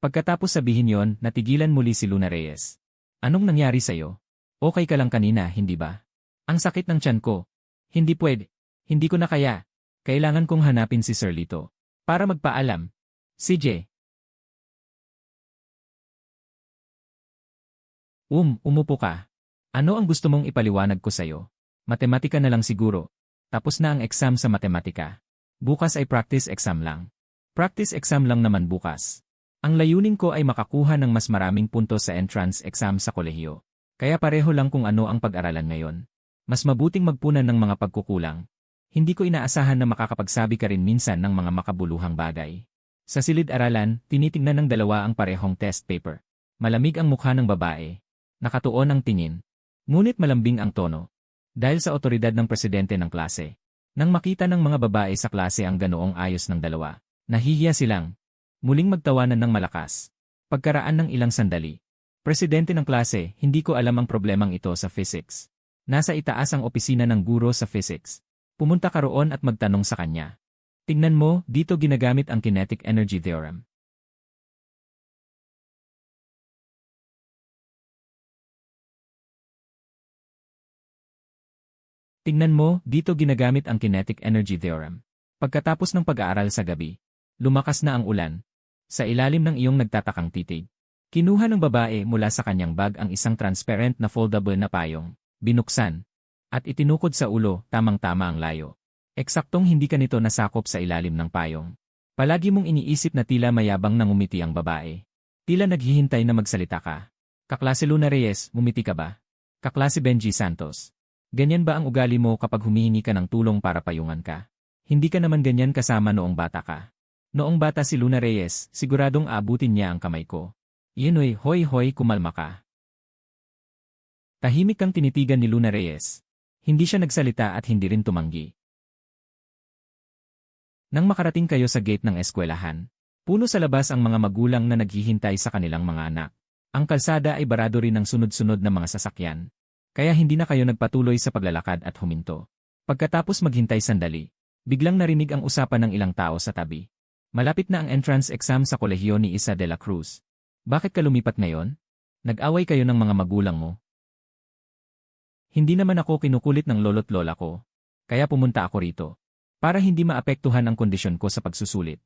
Speaker 1: Pagkatapos sabihin yon, natigilan muli si Luna Reyes. Anong nangyari sa'yo? Okay ka lang kanina, hindi ba? Ang sakit ng tiyan ko. Hindi pwede. Hindi ko na kaya. Kailangan kong hanapin si Sir Lito. Para magpaalam. CJ. Umupo ka. Ano ang gusto mong ipaliwanag ko sa'yo? Matematika na lang siguro. Tapos na ang exam sa matematika. Bukas ay practice exam lang. Practice exam lang naman bukas. Ang layunin ko ay makakuha ng mas maraming puntos sa entrance exam sa kolehiyo. Kaya pareho lang kung ano ang pag-aralan ngayon. Mas mabuting magpunan ng mga pagkukulang. Hindi ko inaasahan na makakapagsabi ka rin minsan ng mga makabuluhang bagay. Sa silid-aralan, tinitingnan ng dalawa ang parehong test paper. Malamig ang mukha ng babae. Nakatuon ang tingin. Ngunit malambing ang tono. Dahil sa otoridad ng presidente ng klase. Nang makita ng mga babae sa klase ang ganoong ayos ng dalawa, nahihiya silang. Muling magtawanan ng malakas. Pagkaraan ng ilang sandali. Presidente ng klase, hindi ko alam ang problemang ito sa physics. Nasa itaas ang opisina ng guro sa physics. Pumunta ka roon at magtanong sa kanya. Tingnan mo, dito ginagamit ang kinetic energy theorem. Tingnan mo, dito ginagamit ang kinetic energy theorem. Pagkatapos ng pag-aaral sa gabi, lumakas na ang ulan. Sa ilalim ng iyong nagtatakang titig. Kinuha ng babae mula sa kanyang bag ang isang transparent na foldable na payong. Binuksan. At itinukod sa ulo, tamang-tama ang layo. Eksaktong hindi ka nito nasakop sa ilalim ng payong. Palagi mong iniisip na tila mayabang nang umiti ang babae. Tila naghihintay na magsalita ka. Kaklase Luna Reyes, umiti ka ba? Kaklase Benji Santos. Ganyan ba ang ugali mo kapag humihingi ka ng tulong para payungan ka? Hindi ka naman ganyan kasama noong bata ka. Noong bata si Luna Reyes, siguradong aabutin niya ang kamay ko. Yenoy, hoy, kumalma ka. Tahimik kang tinitigan ni Luna Reyes. Hindi siya nagsalita at hindi rin tumanggi. Nang makarating kayo sa gate ng eskwelahan, puno sa labas ang mga magulang na naghihintay sa kanilang mga anak. Ang kalsada ay barado rin ng sunod-sunod na mga sasakyan. Kaya hindi na kayo nagpatuloy sa paglalakad at huminto. Pagkatapos maghintay sandali, biglang narinig ang usapan ng ilang tao sa tabi. Malapit na ang entrance exam sa kolehiyo ni Isa de la Cruz. Bakit ka lumipat ngayon? Nag-away kayo ng mga magulang mo? Hindi naman ako kinukulit ng lolo't lola ko. Kaya pumunta ako rito. Para hindi maapektuhan ang kondisyon ko sa pagsusulit.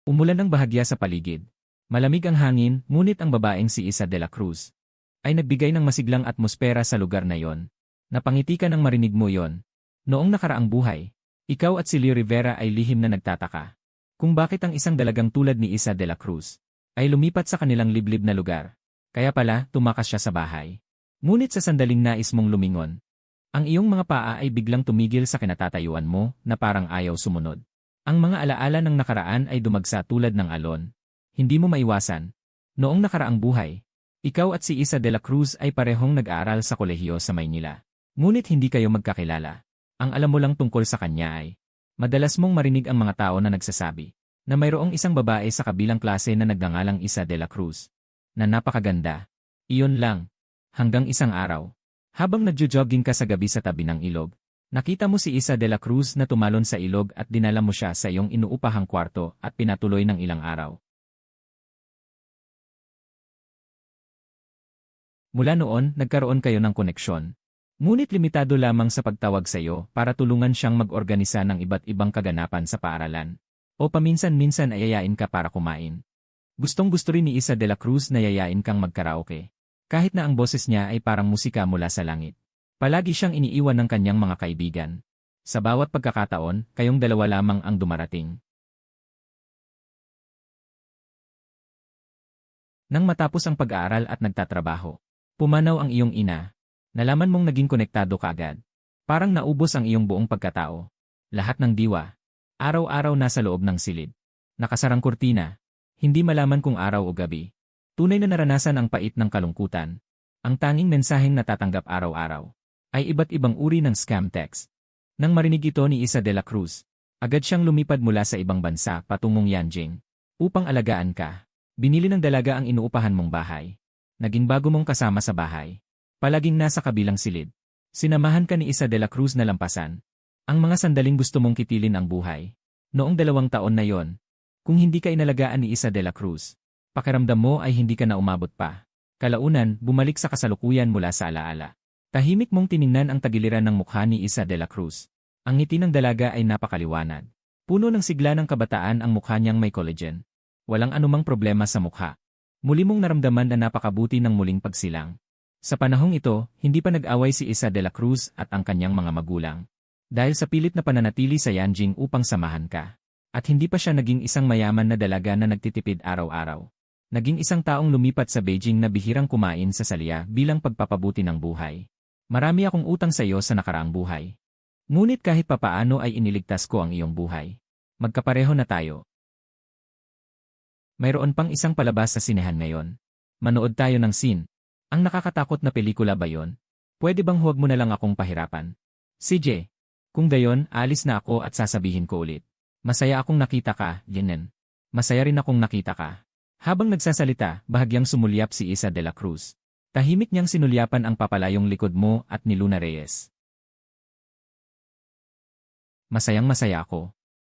Speaker 1: Umulan ng bahagya sa paligid. Malamig ang hangin, ngunit ang babaeng si Isa de la Cruz ay nagbigay ng masiglang atmosfera sa lugar na yon. Napangiti ka nang marinig mo yon. Noong nakaraang buhay, ikaw at si Lee Rivera ay lihim na nagtataka. kung bakit ang isang dalagang tulad ni Isa de la Cruz ay lumipat sa kanilang liblib na lugar. Kaya pala, tumakas siya sa bahay. Ngunit sa sandaling nais mong lumingon, ang iyong mga paa ay biglang tumigil sa kinatatayuan mo na parang ayaw sumunod. Ang mga alaala ng nakaraan ay dumagsa tulad ng alon. Hindi mo maiwasan. Noong nakaraang buhay, ikaw at si Isa de la Cruz ay parehong nag-aaral sa kolehiyo sa Maynila. Ngunit hindi kayo magkakilala. Ang alam mo lang tungkol sa kanya ay, madalas mong marinig ang mga tao na nagsasabi na mayroong isang babae sa kabilang klase na nagngangalang Isa de la Cruz, na napakaganda. Iyon lang. Hanggang isang araw, habang nagjo-jogging ka sa gabi sa tabi ng ilog, nakita mo si Isa de la Cruz na tumalon sa ilog at dinala mo siya sa iyong inuupahang kwarto at pinatuloy ng ilang araw. Mula noon, nagkaroon kayo ng koneksyon. Ngunit limitado lamang sa pagtawag sa iyo para tulungan siyang mag-organisa ng iba't ibang kaganapan sa paaralan. O paminsan-minsan ay yayain ka para kumain. Gustong-gusto rin ni Isa de la Cruz na yayain kang magkaraoke. Kahit na ang boses niya ay parang musika mula sa langit. Palagi siyang iniiwan ng kanyang mga kaibigan. Sa bawat pagkakataon, kayong dalawa lamang ang dumarating. Nang matapos ang pag-aaral at nagtatrabaho, pumanaw ang iyong ina. Nalaman mong naging konektado ka agad. Parang naubos ang iyong buong pagkatao. Lahat ng diwa. Araw-araw nasa loob ng silid. Nakasarang kurtina. Hindi malaman kung araw o gabi. Tunay na naranasan ang pait ng kalungkutan. Ang tanging mensaheng natatanggap araw-araw ay iba't ibang uri ng scam text. Nang marinig ito ni Isa de la Cruz, agad siyang lumipad mula sa ibang bansa patungong Yanjing upang alagaan ka. Binili ng dalaga ang inuupahan mong bahay. Naging bago mong kasama sa bahay. Palaging nasa kabilang silid. Sinamahan ka ni Isa de la Cruz na lampasan ang mga sandaling gusto mong kitilin ang buhay. Noong 2 taon na yon, kung hindi ka inalagaan ni Isa de la Cruz, pakiramdam mo ay hindi ka na umabot pa. Kalaunan, bumalik sa kasalukuyan mula sa alaala. Tahimik mong tiningnan ang tagiliran ng mukha ni Isa de la Cruz. Ang ngiti ng dalaga ay napakaliwanag. Puno ng sigla ng kabataan ang mukha niyang may collagen. Walang anumang problema sa mukha. Muli mong naramdaman na napakabuti ng muling pagsilang. Sa panahong ito, hindi pa nag-away si Isa de la Cruz at ang kanyang mga magulang. Dahil sa pilit na pananatili sa Yanjing upang samahan ka. At hindi pa siya naging isang mayaman na dalaga na nagtitipid araw-araw. Naging isang taong lumipat sa Beijing na bihirang kumain sa salya bilang pagpapabuti ng buhay. Marami akong utang sa iyo sa nakaraang buhay. Ngunit kahit papaano ay iniligtas ko ang iyong buhay. Magkapareho na tayo. Mayroon pang isang palabas sa sinehan ngayon. Manood tayo ng Sin. Ang nakakatakot na pelikula ba yon? Pwede bang huwag mo na lang akong pahirapan? CJ, kung gayon, alis na ako at sasabihin ko ulit. Masaya akong nakita ka, Jenen. Masaya rin akong nakita ka. Habang nagsasalita, bahagyang sumulyap si Isa de la Cruz. Tahimik niyang sinulyapan ang papalayong likod mo at ni Luna Reyes. Masayang masaya ako.